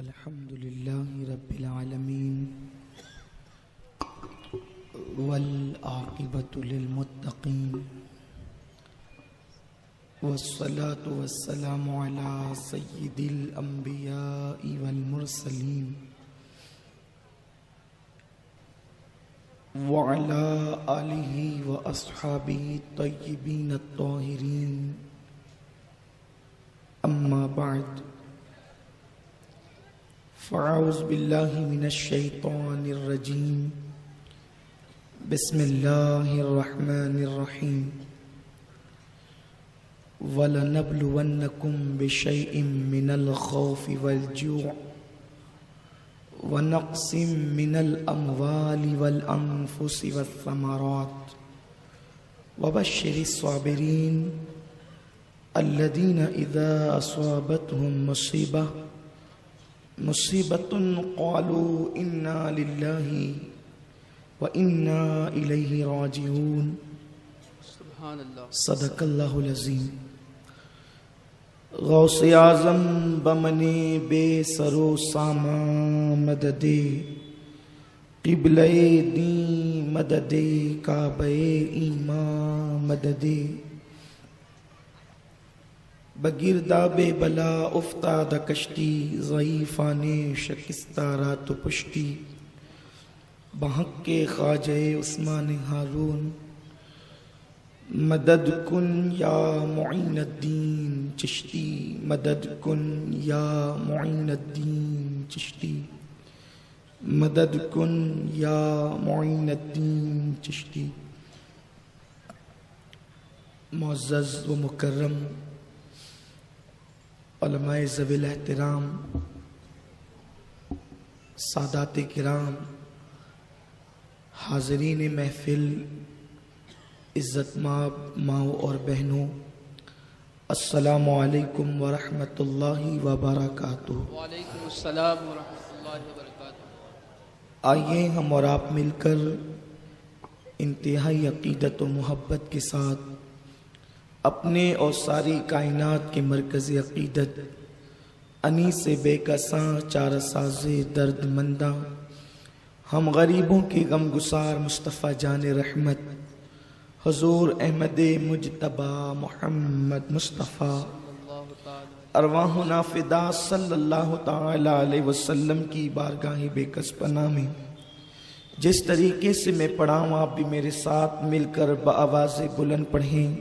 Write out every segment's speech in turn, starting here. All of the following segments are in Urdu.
الحمد لله رب العالمين والعاقبة للمتقين والصلاة والسلام على سيد الأنبياء والمرسلين وعلى آله وأصحابه الطيبين الطاهرين أما بعد فأعوذ بالله من الشيطان الرجيم بسم الله الرحمن الرحيم وَلَنَبْلُوَنَّكُمْ بِشَيْءٍ مِّنَ الْخَوْفِ وَالْجُوعِ وَنَقْصٍ مِّنَ الْأَمْوَالِ وَالْأَنفُسِ وَالثَّمَرَاتِ وَبَشِّرِ الصَّابِرِينَ الَّذِينَ إِذَا أَصَابَتْهُم مُّصِيبَةٌ قَالُوا إِنَّا لِلَّهِ وَإِنَّا إِلَيْهِ رَاجِعُونَ صدق اللہ العظیم۔ غوث اعظم بمنے بے سرو ساما مددے قبلہ دین مددے کعبہ ایمان مددے بگرداب بلا افتاد کشتی ضعیفان شکستہ رات و پشتی بحق کے خواجہ عثمان ہارون مدد کن یا معین الدین چشتی مدد کن یا معین الدین چشتی مدد کن یا معین الدین چشتی۔ معزز و مکرم علماء ذوی الاحترام، سادات کرام، حاضرین محفل، عزت مآب ماؤں اور بہنوں، السلام علیکم ورحمۃ اللہ وبرکاتہ۔ وعلیکم السلام ورحمۃ اللہ وبرکاتہ۔ آئیے ہم اور آپ مل کر انتہائی عقیدت و محبت کے ساتھ اپنے اور ساری کائنات کے مرکز عقیدت انیس بے کساں چار ساز درد منداں ہم غریبوں کے غم گسار مصطفیٰ جان رحمت حضور احمد مجتبی محمد مصطفیٰ ارواحنا فدا صلی اللہ تعالی علیہ وسلم کی بارگاہ بے کس پناہ میں جس طریقے سے میں پڑھاؤں آپ بھی میرے ساتھ مل کر بآواز بلند پڑھیں۔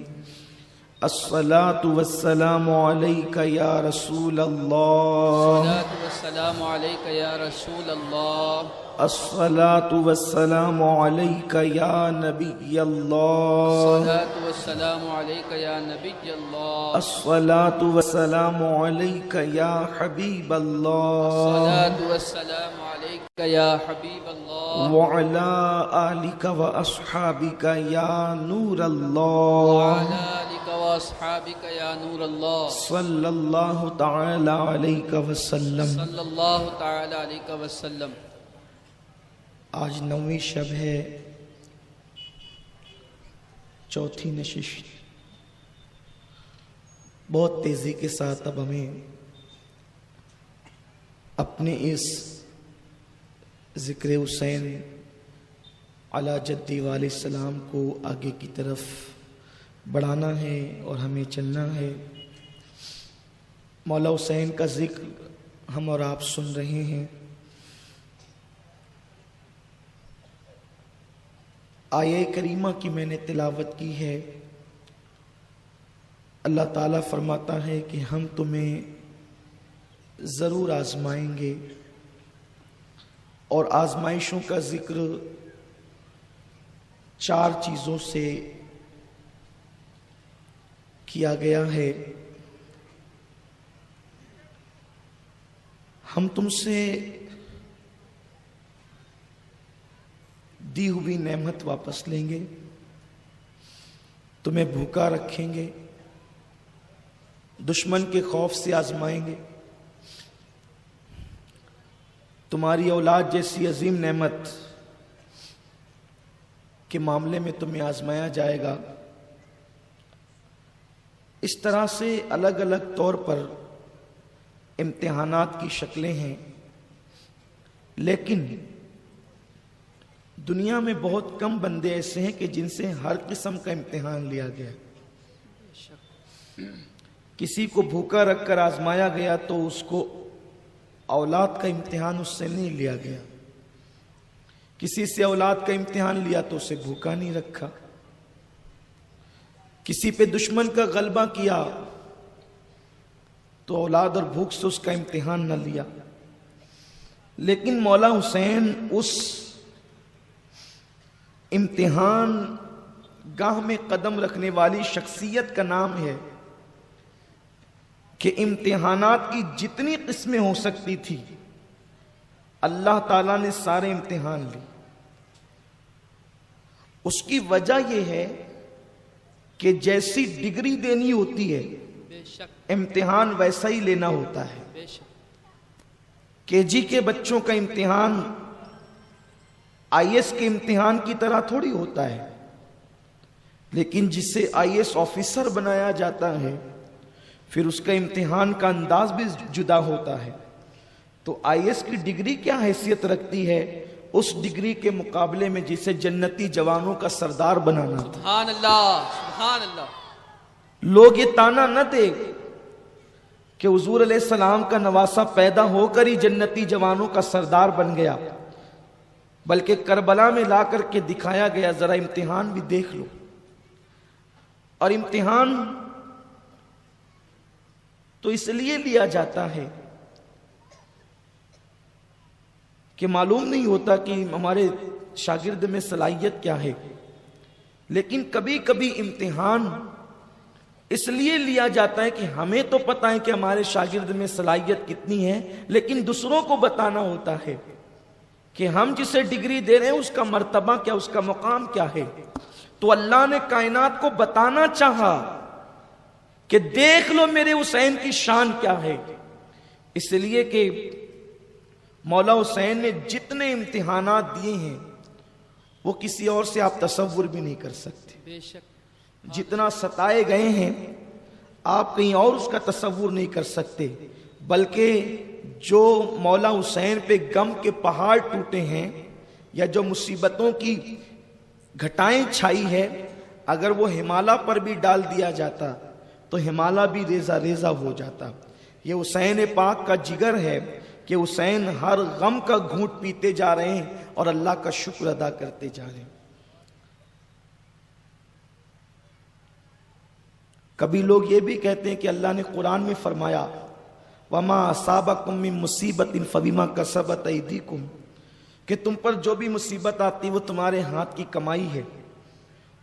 الصلاة والسلام علیک یا رسول اللہ، الصلاة والسلام علیک یا رسول اللہ، الصلاة والسلام علیک یا نبی اللہ، الصلاة والسلام علیک یا نبی اللہ، الصلاة والسلام علیک یا حبیب اللہ، الصلاة والسلام علیک یا حبیب اللہ، وعلی آلک و اصحابک یا نور اللہ، وعلی آلک و اصحابک یا نور اللہ، صلی اللہ تعالی علیہ وسلم۔ صلی اللہ تعالی علیہ وسلم۔ آج 9ویں شب ہے، چوتھی نشست۔ بہت تیزی کے ساتھ اب ہمیں اپنے اس ذکر حسین علی جدی علیہ السلام کو آگے کی طرف بڑھانا ہے اور ہمیں چلنا ہے۔ مولا حسین کا ذکر ہم اور آپ سن رہے ہیں۔ آیہ کریمہ کی میں نے تلاوت کی ہے۔ اللہ تعالیٰ فرماتا ہے کہ ہم تمہیں ضرور آزمائیں گے، اور آزمائشوں کا ذکر 4 چیزوں سے کیا گیا ہے۔ ہم تم سے دی ہوئی نعمت واپس لیں گے، تمہیں بھوکا رکھیں گے، دشمن کے خوف سے آزمائیں گے، تمہاری اولاد جیسی عظیم نعمت کے معاملے میں تمہیں آزمایا جائے گا۔ اس طرح سے الگ الگ طور پر امتحانات کی شکلیں ہیں۔ لیکن دنیا میں بہت کم بندے ایسے ہیں کہ جن سے ہر قسم کا امتحان لیا گیا. کسی کو بھوکا رکھ کر آزمایا گیا تو اس کو اولاد کا امتحان اس سے نہیں لیا گیا. کسی سے اولاد کا امتحان لیا تو اسے بھوکا نہیں رکھا. کسی پہ دشمن کا غلبہ کیا تو اولاد اور بھوک سے اس کا امتحان نہ لیا. لیکن مولا حسین اس امتحان گاہ میں قدم رکھنے والی شخصیت کا نام ہے کہ امتحانات کی جتنی قسمیں ہو سکتی تھی اللہ تعالیٰ نے سارے امتحان لی. اس کی وجہ یہ ہے کہ جیسی ڈگری دینی ہوتی ہے بے شک امتحان ویسا ہی لینا ہوتا ہے. بے شک کے جی کے بچوں کا امتحان آئی ایس کے امتحان کی طرح تھوڑی ہوتا ہے. لیکن جسے آئی ایس آفیسر بنایا جاتا ہے پھر اس کا امتحان کا انداز بھی جدا ہوتا ہے. تو آئی ایس کی ڈگری کیا حیثیت رکھتی ہے اس ڈگری کے مقابلے میں جسے جنتی جوانوں کا سردار بنانا تھا. سبحان اللہ سبحان اللہ. لوگ یہ تانا نہ دے کہ حضور علیہ السلام کا نواسا پیدا ہو کر ہی جنتی جوانوں کا سردار بن گیا، بلکہ کربلا میں لا کر کے دکھایا گیا. ذرا امتحان بھی دیکھ لو. اور امتحان تو اس لیے لیا جاتا ہے کہ معلوم نہیں ہوتا کہ ہمارے شاگرد میں صلاحیت کیا ہے. لیکن کبھی کبھی امتحان اس لیے لیا جاتا ہے کہ ہمیں تو پتہ ہے کہ ہمارے شاگرد میں صلاحیت کتنی ہے، لیکن دوسروں کو بتانا ہوتا ہے کہ ہم جسے ڈگری دے رہے ہیں اس کا مرتبہ کیا، اس کا مقام کیا ہے. تو اللہ نے کائنات کو بتانا چاہا کہ دیکھ لو میرے حسین کی شان کیا ہے. اس لیے کہ مولا حسین نے جتنے امتحانات دیے ہیں وہ کسی اور سے آپ تصور بھی نہیں کر سکتے. بے شک جتنا ستائے گئے ہیں آپ کہیں اور اس کا تصور نہیں کر سکتے. بلکہ جو مولا حسین پہ غم کے پہاڑ ٹوٹے ہیں یا جو مصیبتوں کی گھٹائیں چھائی ہے، اگر وہ ہمالیہ پر بھی ڈال دیا جاتا تو ہمالیہ بھی ریزہ ریزہ ہو جاتا. یہ حسین پاک کا جگر ہے کہ حسین ہر غم کا گھونٹ پیتے جا رہے ہیں اور اللہ کا شکر ادا کرتے جا رہے ہیں. کبھی لوگ یہ بھی کہتے ہیں کہ اللہ نے قرآن میں فرمایا وَمَا أَصَابَكُم مِّن مُّصِيبَةٍ فَبِمَا كَسَبَتْ أَيْدِيكُمْ، کہ تم پر جو بھی مصیبت آتی وہ تمہارے ہاتھ کی کمائی ہے.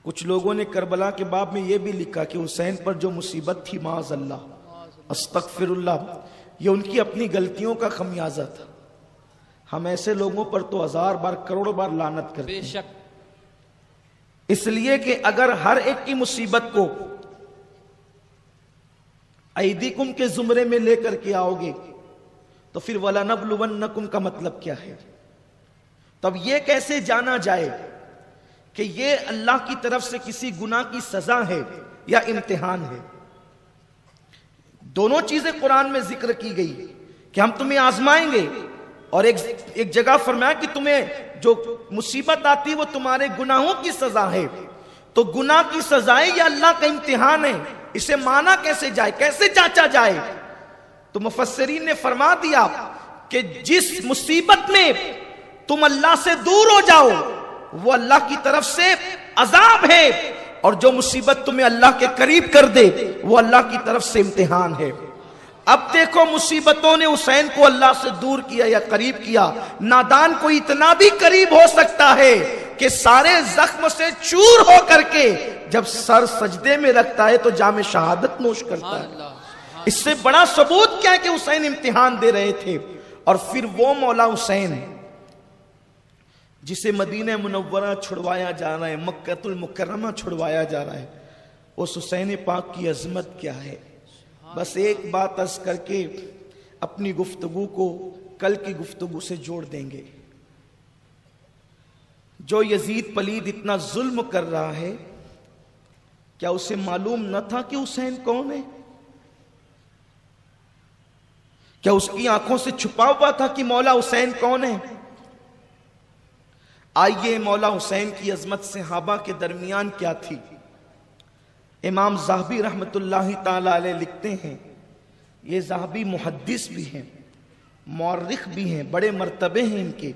کچھ لوگوں نے کربلا کے باب میں یہ بھی لکھا کہ حسین پر جو مصیبت تھی معاذ اللہ استغفر اللہ، یہ ان کی اپنی غلطیوں کا خمیازہ تھا. ہم ایسے لوگوں پر تو ہزار بار کروڑ بار لعنت کرتے بے ہیں، شک اس لیے کہ اگر ہر ایک کی مصیبت کو ایدیکم کے زمرے میں لے کر کے آؤ گے تو پھر وَلَنَبْلُوَنَّكُمْ کا مطلب کیا ہے؟ تب یہ کیسے جانا جائے کہ یہ اللہ کی طرف سے کسی گناہ کی سزا ہے یا امتحان ہے؟ دونوں چیزیں قرآن میں ذکر کی گئی کہ ہم تمہیں آزمائیں گے، اور ایک جگہ فرمایا کہ تمہیں جو مصیبت آتی وہ تمہارے گناہوں کی سزا ہے. تو گناہ کی سزا ہے یا اللہ کا امتحان ہے؟ اسے مانا کیسے جائے، کیسے جانچا جائے؟ تو مفسرین نے فرما دیا کہ جس مصیبت میں تم اللہ سے دور ہو جاؤ وہ اللہ کی طرف سے عذاب ہے، اور جو مصیبت تمہیں اللہ کے قریب کر دے وہ اللہ کی طرف سے امتحان ہے. اب دیکھو مصیبتوں نے حسین کو اللہ سے دور کیا یا قریب کیا. نادان کو اتنا بھی قریب ہو سکتا ہے کہ سارے زخم سے چور ہو کر کے جب سر سجدے میں رکھتا ہے تو جام شہادت نوش کرتا ہے. اس سے بڑا ثبوت کیا ہے کہ حسین امتحان دے رہے تھے. اور پھر وہ مولا حسین جسے مدینہ منورہ چھڑوایا جا رہا ہے، مکہ المکرمہ چھڑوایا جا رہا ہے، اس حسین پاک کی عظمت کیا ہے؟ بس ایک بات عرض کر کے اپنی گفتگو کو کل کی گفتگو سے جوڑ دیں گے. جو یزید پلید اتنا ظلم کر رہا ہے، کیا اسے معلوم نہ تھا کہ حسین کون ہے؟ کیا اس کی آنکھوں سے چھپا ہوا تھا کہ مولا حسین کون ہے؟ آئیے مولا حسین کی عظمت صحابہ کے درمیان کیا تھی۔ امام ذہبی رحمت اللہ تعالی علیہ لکھتے ہیں، یہ ذہبی محدث بھی ہیں، مورخ بھی ہیں، بڑے مرتبے ہیں ان کے۔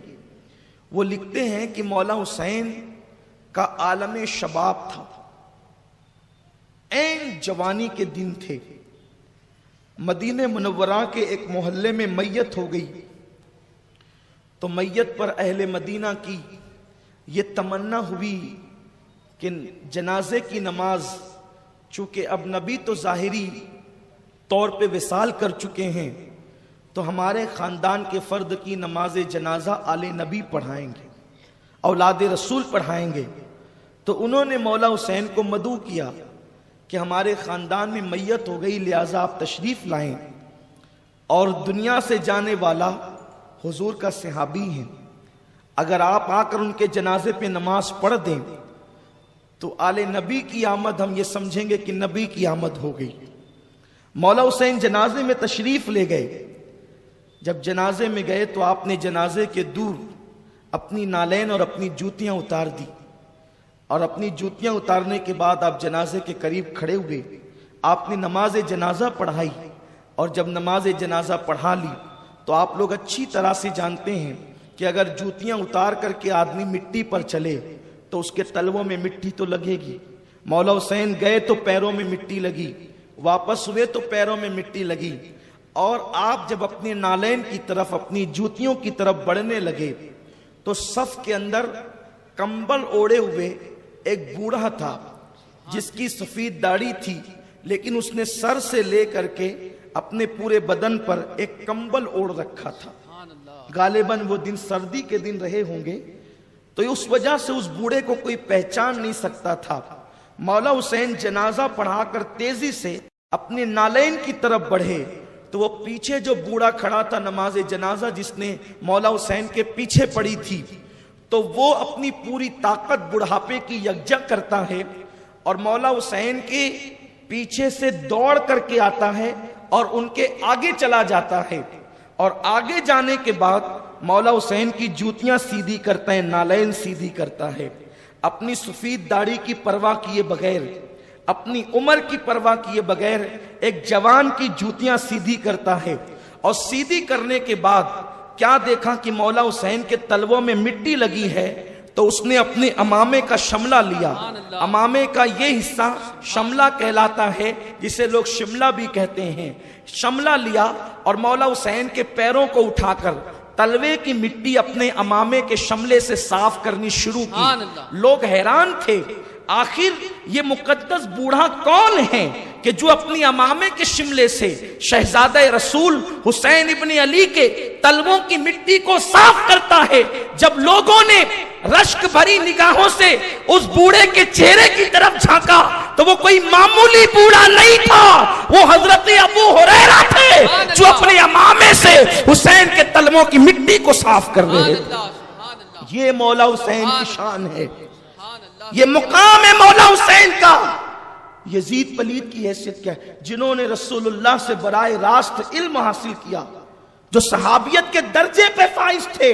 وہ لکھتے ہیں کہ مولا حسین کا عالم شباب تھا، عین جوانی کے دن تھے۔ مدینہ منورہ کے ایک محلے میں میت ہو گئی تو میت پر اہل مدینہ کی یہ تمنا ہوئی کہ جنازے کی نماز، چونکہ اب نبی تو ظاہری طور پہ وصال کر چکے ہیں، تو ہمارے خاندان کے فرد کی نماز جنازہ آل نبی پڑھائیں گے، اولاد رسول پڑھائیں گے۔ تو انہوں نے مولا حسین کو مدعو کیا کہ ہمارے خاندان میں میت ہو گئی، لہٰذا آپ تشریف لائیں، اور دنیا سے جانے والا حضور کا صحابی ہیں، اگر آپ آ کر ان کے جنازے پہ نماز پڑھ دیں تو آل نبی کی آمد ہم یہ سمجھیں گے کہ نبی کی آمد ہو گئی۔ مولا حسین جنازے میں تشریف لے گئے۔ جب جنازے میں گئے تو آپ نے جنازے کے دور اپنی نالین اور اپنی جوتیاں اتار دی، اور اپنی جوتیاں اتارنے کے بعد آپ جنازے کے قریب کھڑے ہوئے۔ آپ نے نماز جنازہ پڑھائی، اور جب نماز جنازہ پڑھا لی تو آپ لوگ اچھی طرح سے جانتے ہیں کہ اگر جوتیاں اتار کر کے آدمی مٹی پر چلے تو اس کے تلووں میں مٹی تو لگے گی۔ مولا حسین گئے تو پیروں میں مٹی لگی، واپس ہوئے تو پیروں میں مٹی لگی، اور آپ جب اپنے نالین کی طرف، اپنی جوتیوں کی طرف بڑھنے لگے تو صف کے اندر کمبل اوڑے ہوئے ایک بوڑھا تھا جس کی سفید داڑھی تھی، لیکن اس نے سر سے لے کر کے اپنے پورے بدن پر ایک کمبل اوڑھ رکھا تھا۔ غالباً وہ دن سردی کے دن رہے ہوں گے، تو اس وجہ سے اس بوڑھے کو کوئی پہچان نہیں سکتا تھا۔ مولا حسین جنازہ پڑھا کر تیزی سے اپنے نالین کی طرف بڑھے تو وہ پیچھے جو بوڑھا کھڑا تھا نماز جنازہ، جس نے مولا حسین کے پیچھے پڑھی تھی، تو وہ اپنی پوری طاقت بڑھاپے کی یکجا کرتا ہے اور مولا حسین کے پیچھے سے دوڑ کر کے آتا ہے اور ان کے آگے چلا جاتا ہے، اور آگے جانے کے بعد مولا حسین کی جوتیاں سیدھی کرتا ہے، نالین سیدھی کرتا ہے، اپنی سفید داڑھی کی پرواہ کیے بغیر، اپنی عمر کی پرواہ کیے بغیر ایک جوان کی جوتیاں سیدھی کرتا ہے، اور سیدھی کرنے کے بعد کیا دیکھا کہ مولا حسین کے تلووں میں مٹی لگی ہے، تو اس نے اپنے امامے کا شملہ لیا۔ امامے کا یہ حصہ شملہ کہلاتا ہے، جسے لوگ شملہ بھی کہتے ہیں۔ شملہ لیا اور مولا حسین کے پیروں کو اٹھا کر تلوے کی مٹی اپنے امامے کے شملے سے صاف کرنی شروع کی۔ لوگ حیران تھے، آخر یہ مقدس بوڑھا کون ہے کہ جو اپنی امامے کے شملے سے شہزادہ رسول حسین ابن علی کے تلووں کی مٹی کو صاف کرتا ہے۔ جب لوگوں نے رشک بھری نگاہوں سے اس بوڑھے کے چہرے کی طرف جھانکا تو وہ کوئی معمولی بوڑھا نہیں تھا، وہ حضرت ابو ہریرہ تھے جو اپنے امامے سے حسین کے تلووں کی مٹی کو صاف کر رہے تھے۔ یہ مولا حسین کی شان ہے، یہ مقام ہے مولا حسین کا۔ یزید پلید کی حیثیت کیا ہے؟ جنہوں نے رسول اللہ سے براہ راست علم حاصل کیا، جو صحابیت کے درجے پہ فائز تھے،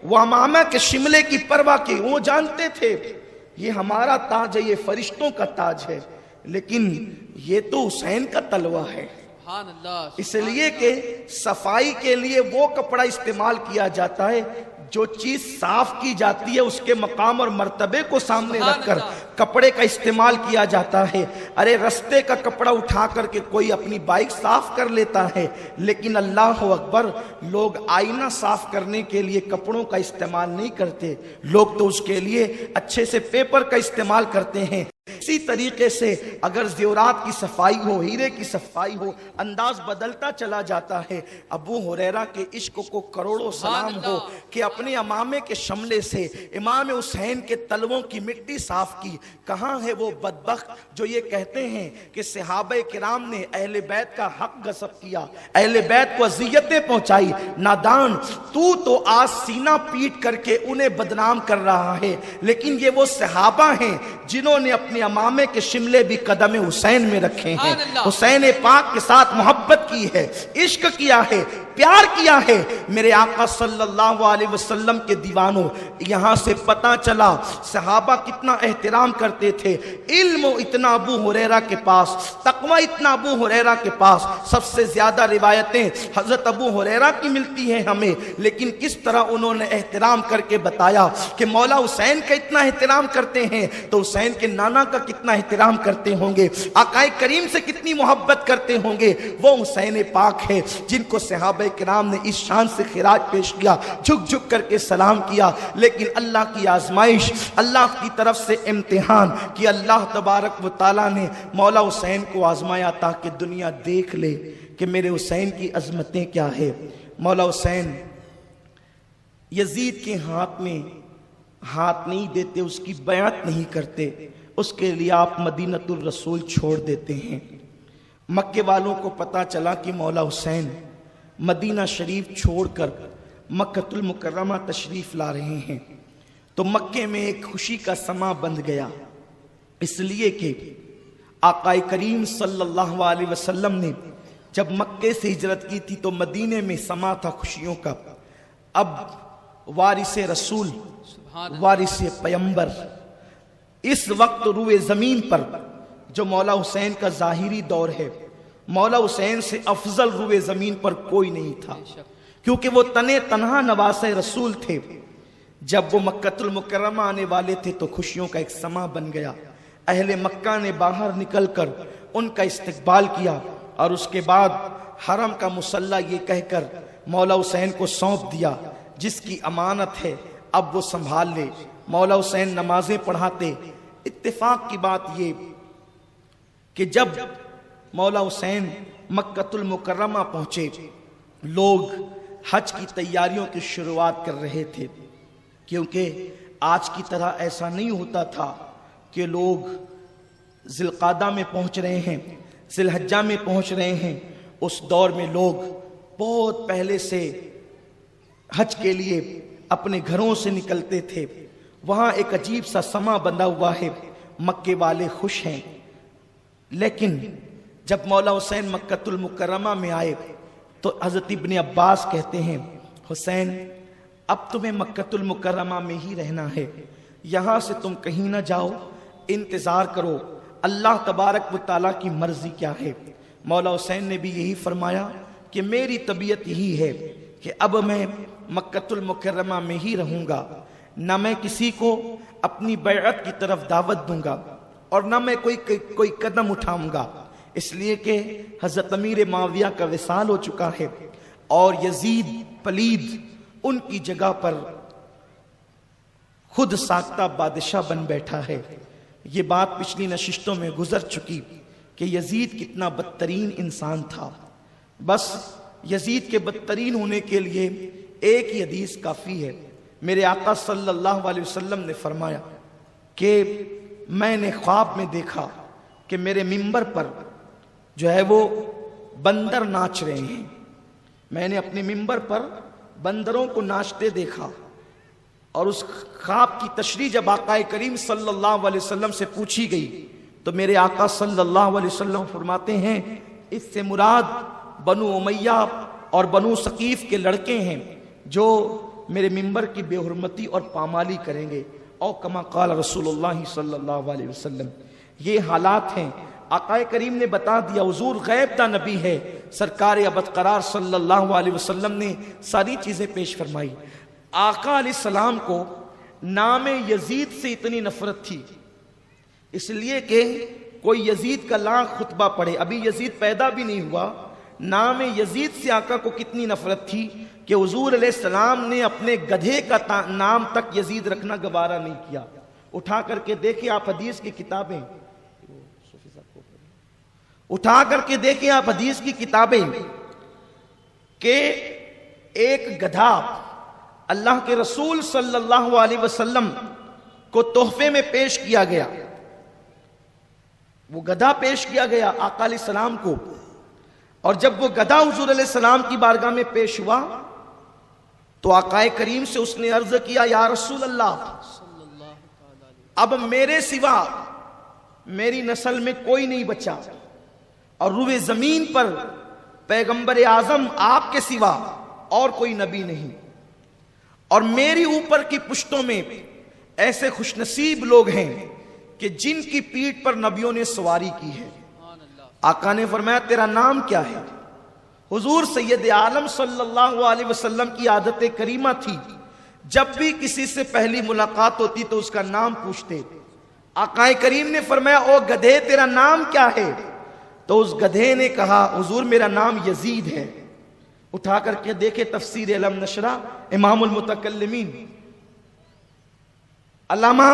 وہ امامہ کے شملے کی پرواہ کی، وہ جانتے تھے یہ ہمارا تاج ہے، یہ فرشتوں کا تاج ہے، لیکن یہ تو حسین کا تلوہ ہے۔ اس لیے کہ صفائی کے لیے وہ کپڑا استعمال کیا جاتا ہے جو چیز صاف کی جاتی ہے، اس کے مقام اور مرتبے کو سامنے رکھ کر کپڑے کا استعمال کیا جاتا ہے۔ ارے رستے کا کپڑا اٹھا کر کے کوئی اپنی بائک صاف کر لیتا ہے، لیکن اللہ اکبر، لوگ آئینہ صاف کرنے کے لیے کپڑوں کا استعمال نہیں کرتے، لوگ تو اس کے لیے اچھے سے پیپر کا استعمال کرتے ہیں۔ اسی طریقے سے اگر زیورات کی صفائی ہو، ہیرے کی صفائی ہو، انداز بدلتا چلا جاتا ہے۔ ابو ہریرہ کے عشق کو کروڑوں سلام ہو کہ اپنے امامے کے شملے سے امام حسین کے تلووں کی مٹی صاف کی۔ کہاں ہے وہ بدبخت جو یہ کہتے ہیں کہ صحابہ کرام نے اہل بیت کا حق غصب کیا، اہل بیت کو اذیتیں پہنچائی؟ نادان، تو آج سینہ پیٹ کر کے انہیں بدنام کر رہا ہے، لیکن یہ وہ صحابہ ہیں جنہوں نے اپنے امامے کے شملے بھی قدم حسین میں رکھے ہیں، حسین پاک کے ساتھ محبت کی ہے، عشق کیا ہے۔ پیار کیا ہے میرے آقا صلی اللہ علیہ وسلم کے دیوانوں۔ یہاں سے پتہ چلا صحابہ کتنا احترام کرتے تھے۔ علم اتنا ابو ہریرہ کے پاس، تقوی اتنا ابو ہریرہ کے پاس۔ سب سے زیادہ روایتیں حضرت ابو ہریرہ کی ملتی ہیں ہمیں، لیکن کس طرح انہوں نے احترام کر کے بتایا کہ مولا حسین کا اتنا احترام کرتے ہیں تو حسین کے نانا کا کتنا احترام کرتے ہوں گے، آقا کریم سے کتنی محبت کرتے ہوں گے۔ وہ حسین پاک ہے جن کو صحابہ کرام نے اس شان سے خراج پیش کیا، جھک جھک کر کے سلام کیا۔ لیکن اللہ کی آزمائش، اللہ کی طرف سے امتحان کہ اللہ تبارک و تعالیٰ نے مولا حسین کو آزمایا تاکہ دنیا دیکھ لے کہ میرے حسین کی عظمتیں کیا ہے۔ مولا حسین یزید کے ہاتھ میں ہاتھ نہیں دیتے، اس کی بیعت نہیں کرتے، اس کے لیے آپ مدینۃ الرسول چھوڑ دیتے ہیں۔ مکے والوں کو پتا چلا کہ مولا حسین مدینہ شریف چھوڑ کر مکۃ المکرمہ تشریف لا رہے ہیں، تو مکے میں ایک خوشی کا سما بندھ گیا، اس لیے کہ آقا کریم صلی اللہ علیہ وسلم نے جب مکے سے ہجرت کی تھی تو مدینے میں سما تھا خوشیوں کا۔ اب وارث رسول، وارث پیمبر، اس وقت روئے زمین پر جو مولا حسین کا ظاہری دور ہے، مولا حسین سے افضل روئے زمین پر کوئی نہیں تھا، کیونکہ وہ تنہا نواسہ رسول تھے۔ جب وہ مکۃ المکرمہ آنے والے تھے تو خوشیوں کا ایک سما بن گیا۔ اہل مکہ نے باہر نکل کر ان کا استقبال کیا اور اس کے بعد حرم کا مصلی یہ کہہ کر مولا حسین کو سونپ دیا، جس کی امانت ہے اب وہ سنبھال لے۔ مولا حسین نمازیں پڑھاتے۔ اتفاق کی بات یہ کہ جب مولا حسین مکۃ المکرمہ پہنچے، لوگ حج کی تیاریوں کی شروعات کر رہے تھے، کیونکہ آج کی طرح ایسا نہیں ہوتا تھا کہ لوگ ذی القعدہ میں پہنچ رہے ہیں، ذی الحجہ میں پہنچ رہے ہیں۔ اس دور میں لوگ بہت پہلے سے حج کے لیے اپنے گھروں سے نکلتے تھے۔ وہاں ایک عجیب سا سما بندھا ہوا ہے، مکے والے خوش ہیں۔ لیکن جب مولا حسین مکۃ المکرمہ میں آئے تو حضرت ابن عباس کہتے ہیں، حسین اب تمہیں مکۃ المکرمہ میں ہی رہنا ہے، یہاں سے تم کہیں نہ جاؤ، انتظار کرو اللہ تبارک و تعالیٰ کی مرضی کیا ہے۔ مولا حسین نے بھی یہی فرمایا کہ میری طبیعت یہی ہے کہ اب میں مکۃ المکرمہ میں ہی رہوں گا، نہ میں کسی کو اپنی بیعت کی طرف دعوت دوں گا اور نہ میں کوئی قدم اٹھاؤں گا، اس لیے کہ حضرت امیر معاویہ کا وصال ہو چکا ہے اور یزید پلید ان کی جگہ پر خود ساختہ بادشاہ بن بیٹھا ہے۔ یہ بات پچھلی نشستوں میں گزر چکی کہ یزید کتنا بدترین انسان تھا۔ بس یزید کے بدترین ہونے کے لیے ایک ہی حدیث کافی ہے۔ میرے آقا صلی اللہ علیہ وسلم نے فرمایا کہ میں نے خواب میں دیکھا کہ میرے منبر پر جو ہے وہ بندر ناچ رہے ہیں، میں نے اپنے منبر پر بندروں کو ناچتے دیکھا، اور اس خواب کی تشریح جب آقا کریم صلی اللہ علیہ وسلم سے پوچھی گئی تو میرے آقا صلی اللہ علیہ وسلم فرماتے ہیں اس سے مراد بنو امیہ اور بنو ثقیف کے لڑکے ہیں جو میرے منبر کی بے حرمتی اور پامالی کریں گے، او کما قال رسول اللہ صلی اللہ علیہ وسلم۔ یہ حالات ہیں، آقا کریم نے بتا دیا، حضور غیب دا نبی ہے، سرکار ابد قرار صلی اللہ علیہ وسلم نے ساری چیزیں پیش فرمائی۔ آقا علیہ السلام کو نام یزید سے اتنی نفرت تھی اس لیے کہ کوئی یزید کا لاکھ خطبہ پڑھے، ابھی یزید پیدا بھی نہیں ہوا، نام یزید سے آقا کو کتنی نفرت تھی کہ حضور علیہ السلام نے اپنے گدھے کا نام تک یزید رکھنا گوارا نہیں کیا۔ اٹھا کر کے دیکھیں آپ حدیث کی کتابیں، اٹھا کر کے دیکھیں آپ حدیث کی کتابیں کہ ایک گدھا اللہ کے رسول صلی اللہ علیہ وسلم کو تحفے میں پیش کیا گیا، وہ گدھا پیش کیا گیا آقا علیہ السلام کو، اور جب وہ گدھا حضور علیہ السلام کی بارگاہ میں پیش ہوا تو آقا کریم سے اس نے عرض کیا، یا رسول اللہ اب میرے سوا میری نسل میں کوئی نہیں بچا، اور روئے زمین پر پیغمبر اعظم آپ کے سوا اور کوئی نبی نہیں، اور میری اوپر کی پشتوں میں ایسے خوش نصیب لوگ ہیں کہ جن کی پیٹھ پر نبیوں نے سواری کی ہے۔ آقا نے فرمایا تیرا نام کیا ہے؟ حضور سید عالم صلی اللہ علیہ وسلم کی عادت کریمہ تھی، جب بھی کسی سے پہلی ملاقات ہوتی تو اس کا نام پوچھتے۔ آقا کریم نے فرمایا او گدھے تیرا نام کیا ہے؟ تو اس گدھے نے کہا حضور میرا نام یزید ہے۔ اٹھا کر کے دیکھے تفسیر علم نشرہ امام المتکلمین، علامہ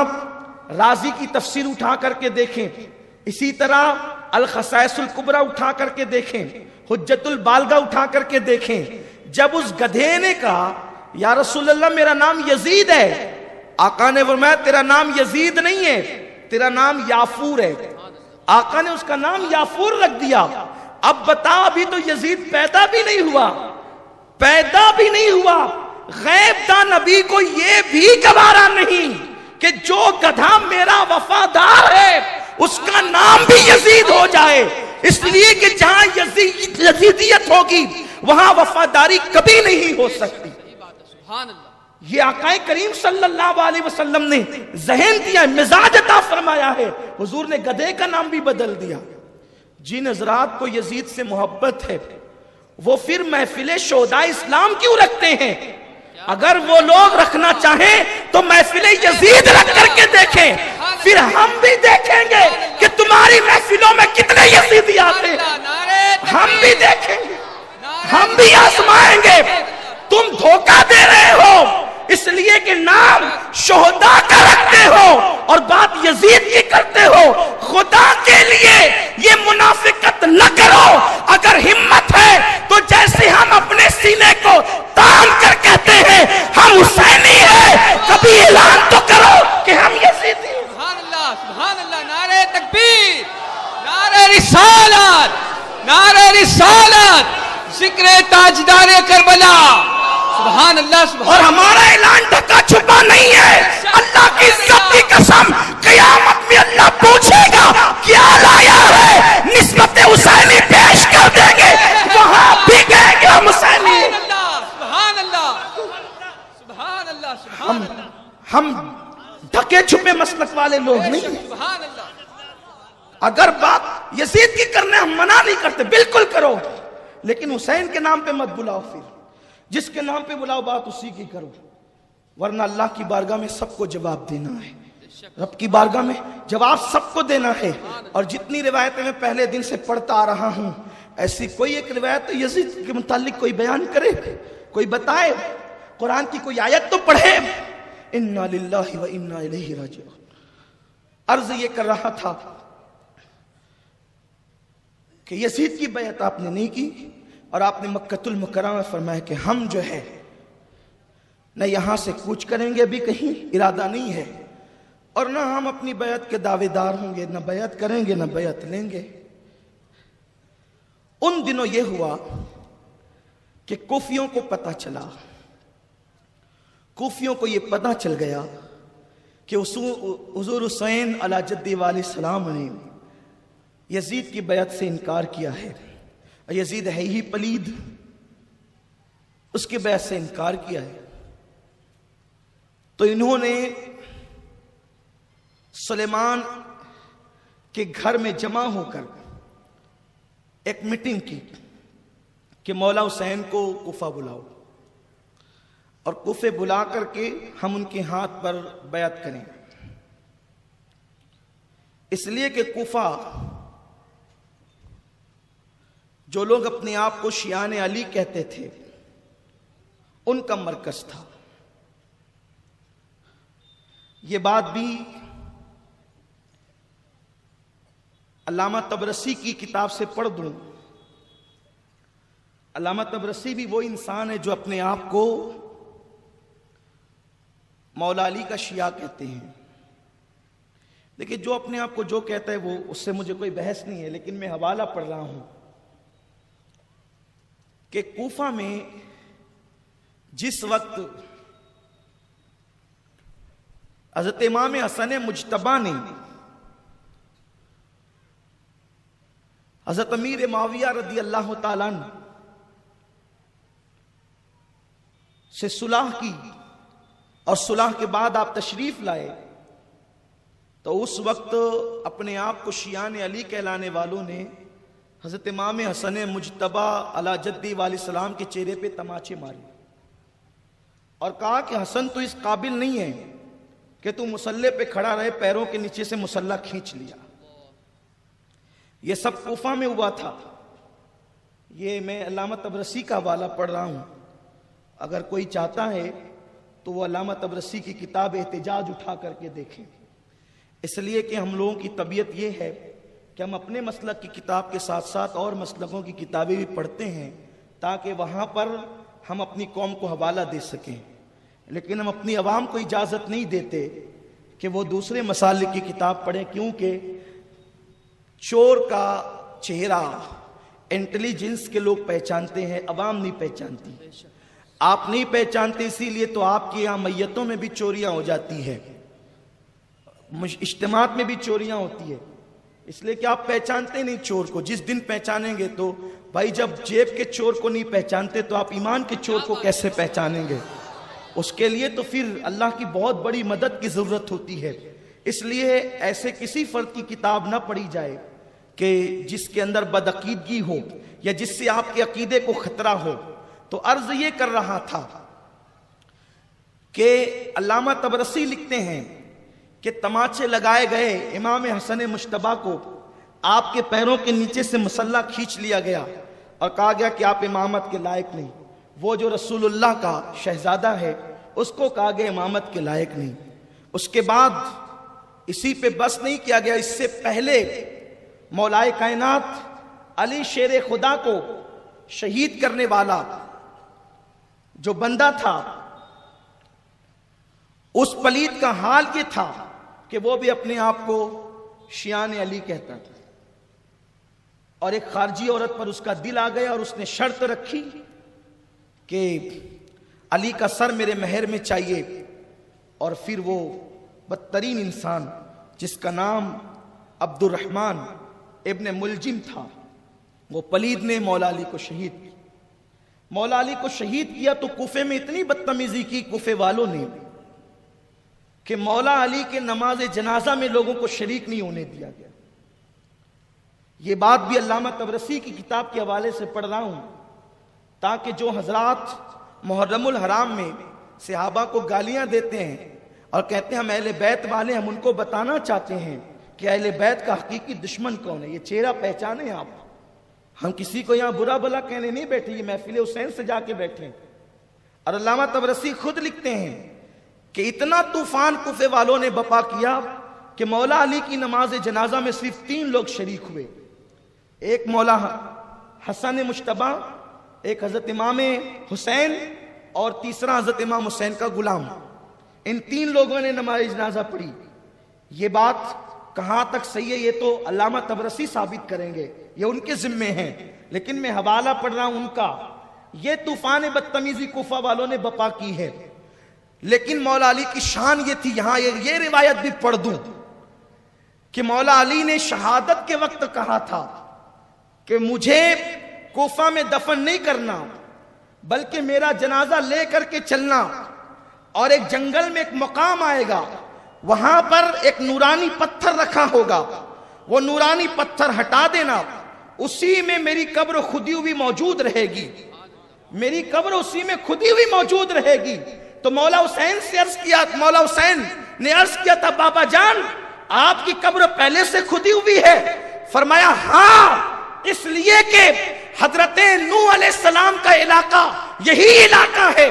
رازی کی تفسیر اٹھا کر کے دیکھیں، اسی طرح الخصائص الکبری اٹھا کر کے دیکھیں، حجت البالغہ اٹھا کر کے دیکھیں۔ جب اس گدھے نے کہا یا رسول اللہ میرا نام یزید ہے، آقا نے فرمایا تیرا نام یزید نہیں ہے، تیرا نام یافور ہے۔ آقا نے اس کا نام یافور رکھ دیا۔ اب بتا ابھی تو یزید پیدا بھی نہیں ہوا، غیب دان نبی کو یہ بھی گوارا نہیں کہ جو گدھا میرا وفادار ہے اس کا نام بھی یزید ہو جائے، اس لیے کہ جہاں یزیدیت ہوگی وہاں وفاداری کبھی نہیں ہو سکتی۔ یہ آقا کریم صلی اللہ علیہ وسلم نے ذہن دیا، مزاج عطا فرمایا ہے۔ حضور نے گدھے کا نام بھی بدل دیا۔ جن حضرات کو یزید سے محبت ہے وہ پھر محفل شہداء اسلام کیوں رکھتے ہیں؟ اگر وہ لوگ رکھنا چاہیں تو محفل یزید رکھ کر کے دیکھیں، پھر ہم بھی دیکھیں گے کہ تمہاری محفلوں میں کتنے یزیدی آتے ہیں، ہم بھی دیکھیں گے، ہم بھی آزمائیں گے۔ تم دھوکہ دے رہے ہو اس لیے کہ نام شہداء کا رکھتے ہو اور بات یزید کی کرتے ہو۔ خدا کے لیے یہ منافقت نہ کرو۔ اگر ہمت ہے تو جیسے ہم اپنے سینے کو تان کر کہتے ہیں ہم حسینی ہیں، کبھی اعلان تو کرو کہ ہم یزیدی ہیں۔ سبحان اللہ، سبحان اللہ، نعرہ تکبیر، نعرہ رسالت، نعرہ رسالت، ذکر تاجدار کربلا، سبحان اللہ، سبحان اور ہمارا اعلان ڈھکا چھپا نہیں ہے۔ اللہ کی عزت کی قسم قیامت میں اللہ پوچھے گا کیا لایا ہے، نسبت حسینی پیش کر دیں گے، وہاں بھی کہیں گے ہم حسینی ہیں۔ سبحان اللہ، سبحان اللہ، سبحان اللہ، ہم ڈھکے چھپے مسلک والے لوگ نہیں ہیں۔ سبحان اللہ۔ اگر بات یزید کی کرنے ہم منع نہیں کرتے، بالکل کرو، لیکن حسین کے نام پہ مت بلاؤ، پھر جس کے نام پہ بلاؤ بات اسی کی کرو، ورنہ اللہ کی بارگاہ میں سب کو جواب دینا ہے، رب کی بارگاہ میں جواب سب کو دینا ہے۔ اور جتنی روایتیں میں پہلے دن سے پڑھتا آ رہا ہوں، ایسی کوئی ایک روایت یزید کے متعلق کوئی بیان کرے، کوئی بتائے، قرآن کی کوئی آیت تو پڑھے۔ انا للہ و انا الیہ راجعون۔ عرض یہ کر رہا تھا کہ یزید کی بیعت آپ نے نہیں کی، اور آپ نے مکۃ المکرمہ میں فرمایا کہ ہم جو ہے نہ یہاں سے کوچ کریں گے، بھی کہیں ارادہ نہیں ہے، اور نہ ہم اپنی بیعت کے دعوے دار ہوں گے، نہ بیعت کریں گے نہ بیعت لیں گے۔ ان دنوں یہ ہوا کہ کوفیوں کو پتہ چلا، کوفیوں کو یہ پتہ چل گیا کہ حضور حسین علی جدی علیہ السلام نے یزید کی بیعت سے انکار کیا ہے، یزید ہے ہی پلید، اس کی بیعت سے انکار کیا ہے۔ تو انہوں نے سلیمان کے گھر میں جمع ہو کر ایک میٹنگ کی کہ مولا حسین کو کوفہ بلاؤ، اور کوفے بلا کر کے ہم ان کے ہاتھ پر بیعت کریں، اس لیے کہ کوفہ جو لوگ اپنے آپ کو شیعان علی کہتے تھے ان کا مرکز تھا۔ یہ بات بھی علامہ طبرسی کی کتاب سے پڑھ دوں۔ علامہ طبرسی بھی وہ انسان ہے جو اپنے آپ کو مولا علی کا شیعہ کہتے ہیں، لیکن جو اپنے آپ کو جو کہتا ہے وہ اس سے مجھے کوئی بحث نہیں ہے، لیکن میں حوالہ پڑھ رہا ہوں کہ کوفہ میں جس وقت حضرت امام حسن مجتبی نے حضرت امیر معاویہ رضی اللہ تعالیٰ عنہ سے صلح کی اور صلح کے بعد آپ تشریف لائے، تو اس وقت اپنے آپ کو شیعان علی کہلانے والوں نے حضرت امام حسن مجتبی علی جدی علیہ السلام کے چہرے پہ تماچے مارے اور کہا کہ حسن تو اس قابل نہیں ہے کہ تو مصلے پہ کھڑا رہے، پیروں کے نیچے سے مصلا کھینچ لیا۔ یہ سب کوفہ میں ہوا تھا۔ یہ میں علامہ طبرسی کا حوالہ پڑھ رہا ہوں، اگر کوئی چاہتا ہے تو وہ علامہ طبرسی کی کتاب احتجاج اٹھا کر کے دیکھیں، اس لیے کہ ہم لوگوں کی طبیعت یہ ہے کہ ہم اپنے مسلک کی کتاب کے ساتھ ساتھ اور مسلکوں کی کتابیں بھی پڑھتے ہیں تاکہ وہاں پر ہم اپنی قوم کو حوالہ دے سکیں، لیکن ہم اپنی عوام کو اجازت نہیں دیتے کہ وہ دوسرے مسالک کی کتاب پڑھیں، کیونکہ چور کا چہرہ انٹیلیجنس کے لوگ پہچانتے ہیں، عوام نہیں پہچانتی۔ آپ نہیں پہچانتے، اسی لیے تو آپ کے یہاں میتوں میں بھی چوریاں ہو جاتی ہے، اجتماعات میں بھی چوریاں ہوتی ہے، اس لیے کہ آپ پہچانتے نہیں چور کو۔ جس دن پہچانیں گے تو بھائی جب جیب کے چور کو نہیں پہچانتے تو آپ ایمان کے چور کو کیسے پہچانیں گے؟ اس کے لیے تو پھر اللہ کی بہت بڑی مدد کی ضرورت ہوتی ہے۔ اس لیے ایسے کسی فرد کی کتاب نہ پڑھی جائے کہ جس کے اندر بدعقیدگی ہو یا جس سے آپ کے عقیدے کو خطرہ ہو۔ تو عرض یہ کر رہا تھا کہ علامہ طبرسی لکھتے ہیں کہ تماچے لگائے گئے امام حسن مجتبی کو، آپ کے پیروں کے نیچے سے مصلا کھینچ لیا گیا اور کہا گیا کہ آپ امامت کے لائق نہیں۔ وہ جو رسول اللہ کا شہزادہ ہے اس کو کہا گیا امامت کے لائق نہیں۔ اس کے بعد اسی پہ بس نہیں کیا گیا، اس سے پہلے مولائے کائنات علی شیر خدا کو شہید کرنے والا جو بندہ تھا، اس پلید کا حال یہ تھا کہ وہ بھی اپنے آپ کو شیعان علی کہتا تھا، اور ایک خارجی عورت پر اس کا دل آ گیا اور اس نے شرط رکھی کہ علی کا سر میرے مہر میں چاہیے۔ اور پھر وہ بدترین انسان جس کا نام عبد الرحمن ابن ملجم تھا، وہ پلید نے مولا علی کو شہید کیا۔ مولا علی کو شہید کیا تو کوفے میں اتنی بدتمیزی کی کوفے والوں نے کہ مولا علی کے نماز جنازہ میں لوگوں کو شریک نہیں ہونے دیا گیا۔ یہ بات بھی علامہ طبرسی کی کتاب کے حوالے سے پڑھ رہا ہوں تاکہ جو حضرات محرم الحرام میں صحابہ کو گالیاں دیتے ہیں اور کہتے ہیں ہم اہل بیت والے، ہم ان کو بتانا چاہتے ہیں کہ اہل بیت کا حقیقی دشمن کون ہے۔ یہ چہرہ پہچانے آپ، ہم کسی کو یہاں برا بلا کہنے نہیں بیٹھے، یہ محفل حسین سے جا کے بیٹھے ہیں۔ اور علامہ طبرسی خود لکھتے ہیں کہ اتنا طوفان کوفے والوں نے بپا کیا کہ مولا علی کی نماز جنازہ میں صرف 3 لوگ شریک ہوئے، ایک مولا حسن مجتبی، ایک حضرت امام حسین، اور تیسرا حضرت امام حسین کا غلام۔ ان 3 لوگوں نے نماز جنازہ پڑھی۔ یہ بات کہاں تک صحیح ہے یہ تو علامہ طبرسی ثابت کریں گے، یہ ان کے ذمے ہیں، لیکن میں حوالہ پڑھ رہا ہوں ان کا۔ یہ طوفان بدتمیزی کوفہ والوں نے بپا کی ہے، لیکن مولا علی کی شان یہ تھی۔ یہاں یہ روایت بھی پڑھ دوں کہ مولا علی نے شہادت کے وقت کہا تھا کہ مجھے کوفہ میں دفن نہیں کرنا بلکہ میرا جنازہ لے کر کے چلنا، اور ایک جنگل میں ایک مقام آئے گا، وہاں پر ایک نورانی پتھر رکھا ہوگا، وہ نورانی پتھر ہٹا دینا، اسی میں میری قبر کھدی ہوئی موجود رہے گی، میری قبر اسی میں کھدی ہوئی موجود رہے گی۔ تو مولا حسین سے عرض کیا، مولا حسین نے عرض کیا تھا بابا جان آپ کی قبر پہلے سے کھدی ہوئی ہے؟ فرمایا ہاں، اس لیے کہ حضرت نوح علیہ السلام کا علاقہ یہی علاقہ ہے،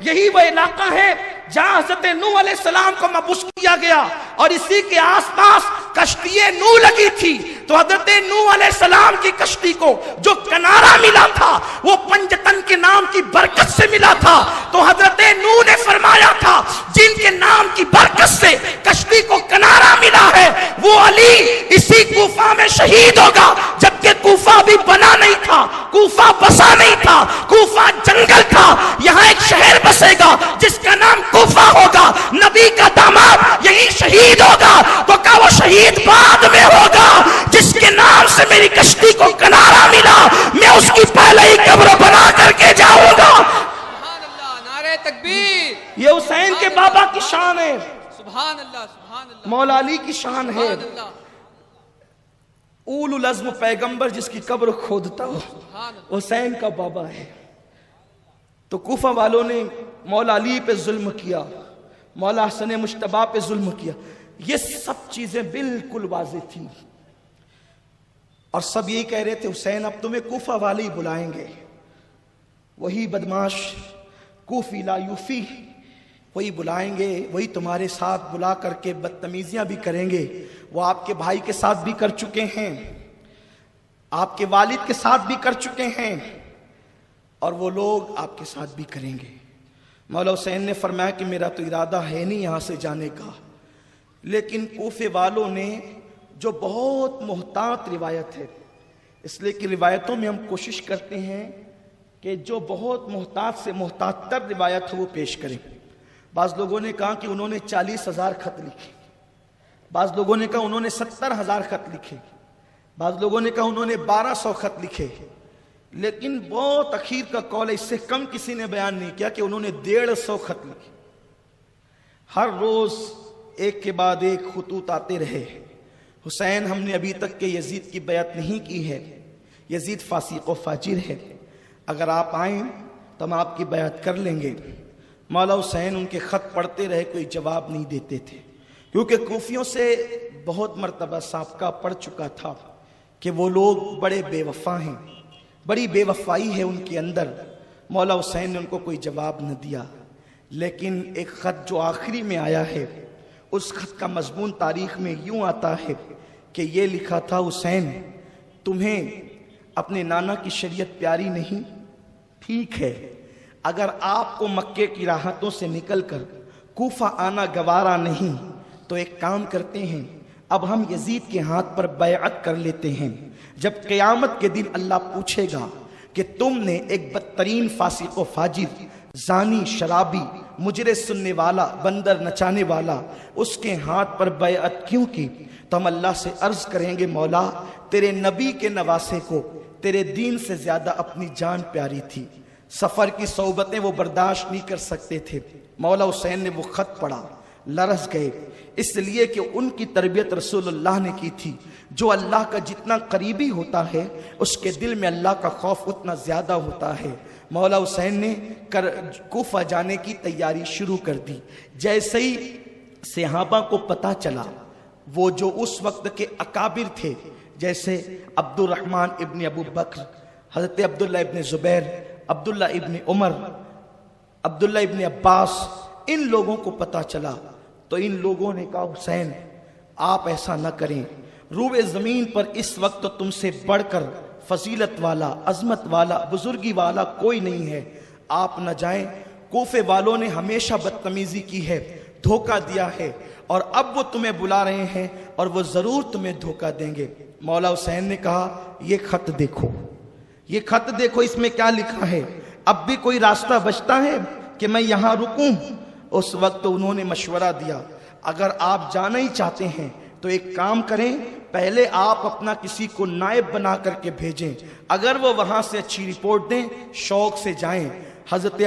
یہی وہ علاقہ ہے جہاں حضرت نوح علیہ السلام کو مبعوث کیا گیا، اور اسی کے آس پاس کشتی نوح لگی تھی۔ تو حضرت نوح علیہ السلام کی کشتی کو جو کنارہ ملا تھا وہ پنجتن کے نام کی برکت سے ملا تھا۔ تو حضرت نوح نے فرمایا تھا جن کے نام کی برکت سے کشتی کو کنارہ ملا ہے وہ علی اسی کوفہ میں شہید ہوگا، جبکہ کوفہ بھی بنا نہیں تھا، کوفہ بسا نہیں تھا، کوفہ جنگل تھا۔ یہاں ایک شہر بسے گا جس کا نام کوفہ ہوگا، نبی کا داماد یہی شہید ہوگا۔ تو کہا وہ شہید بعد میں ہوگا جس کے نام سے میری کشتی کو کنارہ ملا، میں اس کی پہلے ہی قبر بنا کر کے جاؤں گا۔ سبحان اللہ، نعرہ تکبیر۔ اللہ سبحان اللہ مولا علی کی شان ہے، سبحان اللہ اول العزم پیغمبر جس کی قبر کھودتا ہو سبحان اللہ حسین کا بابا ہے۔ تو کوفہ والوں نے مولا علی پہ ظلم کیا، مولا حسن مجتبیٰ پہ ظلم کیا، یہ سب چیزیں بالکل واضح تھیں، اور سب یہی کہہ رہے تھے حسین اب تمہیں کوفہ والے ہی بلائیں گے، وہی بدماش کوفی لا یوفی وہی بلائیں گے، وہی تمہارے ساتھ بلا کر کے بدتمیزیاں بھی کریں گے، وہ آپ کے بھائی کے ساتھ بھی کر چکے ہیں، آپ کے والد کے ساتھ بھی کر چکے ہیں، اور وہ لوگ آپ کے ساتھ بھی کریں گے۔ مولا حسین نے فرمایا کہ میرا تو ارادہ ہے نہیں یہاں سے جانے کا، لیکن کوفے والوں نے جو بہت محتاط روایت ہے، اس لیے کہ روایتوں میں ہم کوشش کرتے ہیں کہ جو بہت محتاط سے محتاط تر روایت ہو وہ پیش کریں۔ بعض لوگوں نے کہا کہ انہوں نے 40,000 خط لکھے، بعض لوگوں نے کہا انہوں نے 70,000 خط لکھے، بعض لوگوں نے کہا انہوں نے 1200 خط لکھے، لیکن بہت اخیر کا قول ہے، اس سے کم کسی نے بیان نہیں کیا کہ انہوں نے 150 خط لکھے۔ ہر روز ایک کے بعد ایک خطوط آتے رہے، حسین ہم نے ابھی تک کہ یزید کی بیعت نہیں کی ہے، یزید فاسق و فاجر ہے، اگر آپ آئیں تو ہم آپ کی بیعت کر لیں گے۔ مولا حسین ان کے خط پڑھتے رہے، کوئی جواب نہیں دیتے تھے، کیونکہ کوفیوں سے بہت مرتبہ سابقہ پڑ چکا تھا کہ وہ لوگ بڑے بے وفا ہیں، بڑی بے وفائی ہے ان کے اندر۔ مولا حسین نے ان کو کوئی جواب نہ دیا، لیکن ایک خط جو آخری میں آیا ہے، اس خط کا مضمون تاریخ میں یوں آتا ہے کہ یہ لکھا تھا حسین تمہیں اپنے نانا کی شریعت پیاری نہیں؟ ٹھیک ہے، اگر آپ کو مکے کی راحتوں سے نکل کر کوفہ آنا گوارا نہیں تو ایک کام کرتے ہیں، اب ہم یزید کے ہاتھ پر بیعت کر لیتے ہیں، جب قیامت کے دن اللہ پوچھے گا کہ تم نے ایک بدترین فاسق و فاجر، زانی، شرابی، مجرے سننے والا، بندر نچانے والا، اس کے ہاتھ پر بیعت کیوں کی، تو ہم اللہ سے عرض کریں گے مولا تیرے نبی کے نواسے کو تیرے دین سے زیادہ اپنی جان پیاری تھی، سفر کی صحبتیں وہ برداشت نہیں کر سکتے تھے۔ مولا حسین نے وہ خط پڑھا، لرز گئے، اس لیے کہ ان کی تربیت رسول اللہ نے کی تھی، جو اللہ کا جتنا قریبی ہوتا ہے اس کے دل میں اللہ کا خوف اتنا زیادہ ہوتا ہے۔ مولا حسین نے کوفہ جانے کی تیاری شروع کر دی۔ جیسے ہی صحابہ کو پتہ چلا، وہ جو اس وقت کے اکابر تھے جیسے عبد الرحمن ابن ابو بکر، حضرت عبداللہ ابن زبیر، عبداللہ ابن عمر، عبداللہ ابن عباس، ان لوگوں کو پتہ چلا تو ان لوگوں نے کہا حسین آپ ایسا نہ کریں، روئے زمین پر اس وقت تم سے بڑھ کر فضیلت والا، عظمت والا، بزرگی والا کوئی نہیں ہے، آپ نہ جائیں۔ کوفے والوں نے ہمیشہ بدتمیزی کی ہے، دھوکہ دیا ہے، اور اب وہ تمہیں بلا رہے ہیں اور وہ ضرور تمہیں دھوکہ دیں گے۔ مولا حسین نے کہا یہ خط دیکھو، یہ خط دیکھو، اس میں کیا لکھا ہے، اب بھی کوئی راستہ بچتا ہے کہ میں یہاں رکوں؟ اس وقت انہوں نے مشورہ دیا اگر آپ جانا ہی چاہتے ہیں تو ایک کام کریں، پہلے آپ اپنا کسی کو نائب بنا کر کے بھیجیں، اگر وہ وہاں سے اچھی رپورٹ دیں شوق سے جائیں۔ حضرت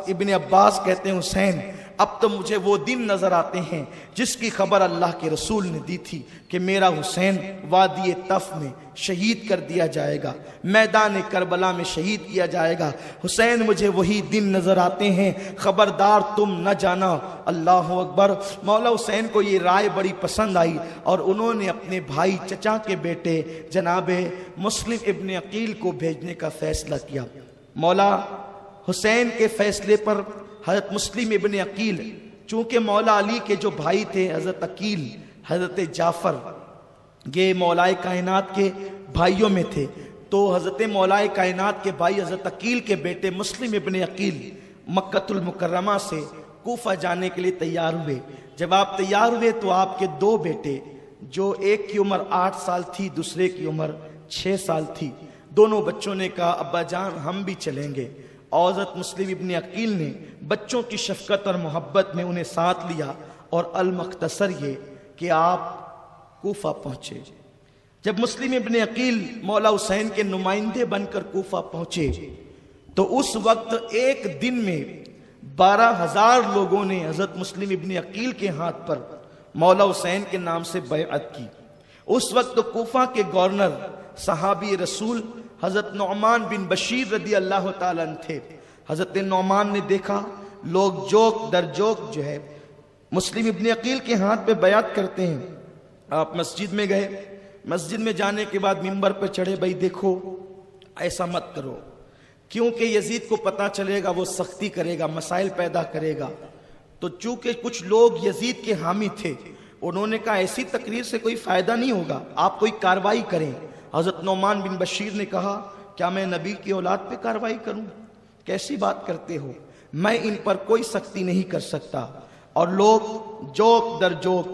ابن عباس کہتے ہیں حسین اب تو مجھے وہ دن نظر آتے ہیں جس کی خبر اللہ کے رسول نے دی تھی کہ میرا حسین وادی طف میں شہید کر دیا جائے گا، میدان کربلا میں شہید کیا جائے گا۔ حسین مجھے وہی دن نظر آتے ہیں، خبردار تم نہ جانا۔ اللہ اکبر۔ مولا حسین کو یہ رائے بڑی پسند آئی اور انہوں نے اپنے بھائی چچا کے بیٹے جناب مسلم ابن عقیل کو بھیجنے کا فیصلہ کیا۔ مولا حسین کے فیصلے پر حضرت مسلم ابن عقیل، چونکہ مولا علی کے جو بھائی تھے حضرت عقیل، حضرت جعفر، یہ مولا کائنات کے بھائیوں میں تھے، تو حضرت مولا کائنات کے بھائی حضرت عقیل کے بیٹے مسلم ابن عقیل مکۃ المکرمہ سے کوفہ جانے کے لیے تیار ہوئے۔ جب آپ تیار ہوئے تو آپ کے دو بیٹے، جو ایک کی عمر 8 سال تھی، دوسرے کی عمر 6 سال تھی، دونوں بچوں نے کہا ابا جان ہم بھی چلیں گے، اور حضرت مسلم ابن عقیل نے بچوں کی شفقت اور محبت میں انہیں ساتھ لیا، اور المختصر یہ کہ آپ کوفہ پہنچے۔ جب مسلم ابن عقیل مولا حسین کے نمائندے بن کر کوفہ پہنچے تو اس وقت ایک دن میں 12,000 لوگوں نے حضرت مسلم ابن عقیل کے ہاتھ پر مولا حسین کے نام سے بیعت کی۔ اس وقت کوفہ کے گورنر صحابی رسول حضرت نعمان بن بشیر رضی اللہ تعالیٰ عنہ تھے۔ حضرت نعمان نے دیکھا لوگ جوک در جوک جو ہے مسلم ابن عقیل کے ہاتھ پہ بیعت کرتے ہیں۔ آپ مسجد میں گئے، مسجد میں جانے کے بعد منبر پہ چڑھے، بھائی دیکھو ایسا مت کرو، کیونکہ یزید کو پتہ چلے گا وہ سختی کرے گا، مسائل پیدا کرے گا۔ تو چونکہ کچھ لوگ یزید کے حامی تھے، انہوں نے کہا ایسی تقریر سے کوئی فائدہ نہیں ہوگا، آپ کوئی کاروائی کریں۔ حضرت نعمان بن بشیر نے کہا کیا میں نبی کی اولاد پہ کاروائی کروں؟ کیسی بات کرتے ہو، میں ان پر کوئی سختی نہیں کر سکتا۔ اور لوگ جوک در جوک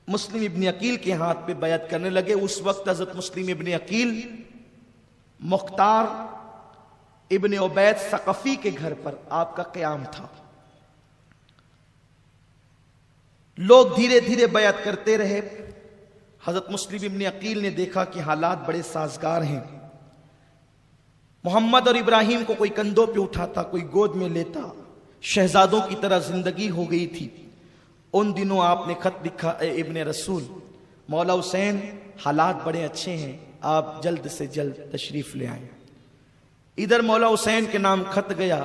مسلم ابن عقیل کے ہاتھ پہ بیعت کرنے لگے۔ اس وقت حضرت مسلم ابن عقیل مختار ابن عبید ثقفی کے گھر پر آپ کا قیام تھا۔ لوگ دھیرے دھیرے بیعت کرتے رہے۔ حضرت مسلم ابن عقیل نے دیکھا کہ حالات بڑے سازگار ہیں۔ محمد اور ابراہیم کو کوئی کندھوں پہ اٹھاتا، کوئی گود میں لیتا، شہزادوں کی طرح زندگی ہو گئی تھی۔ ان دنوں آپ نے خط لکھا، اے ابن رسول، مولا حسین حالات بڑے اچھے ہیں، آپ جلد سے جلد تشریف لے آئیں۔ ادھر مولا حسین کے نام خط گیا،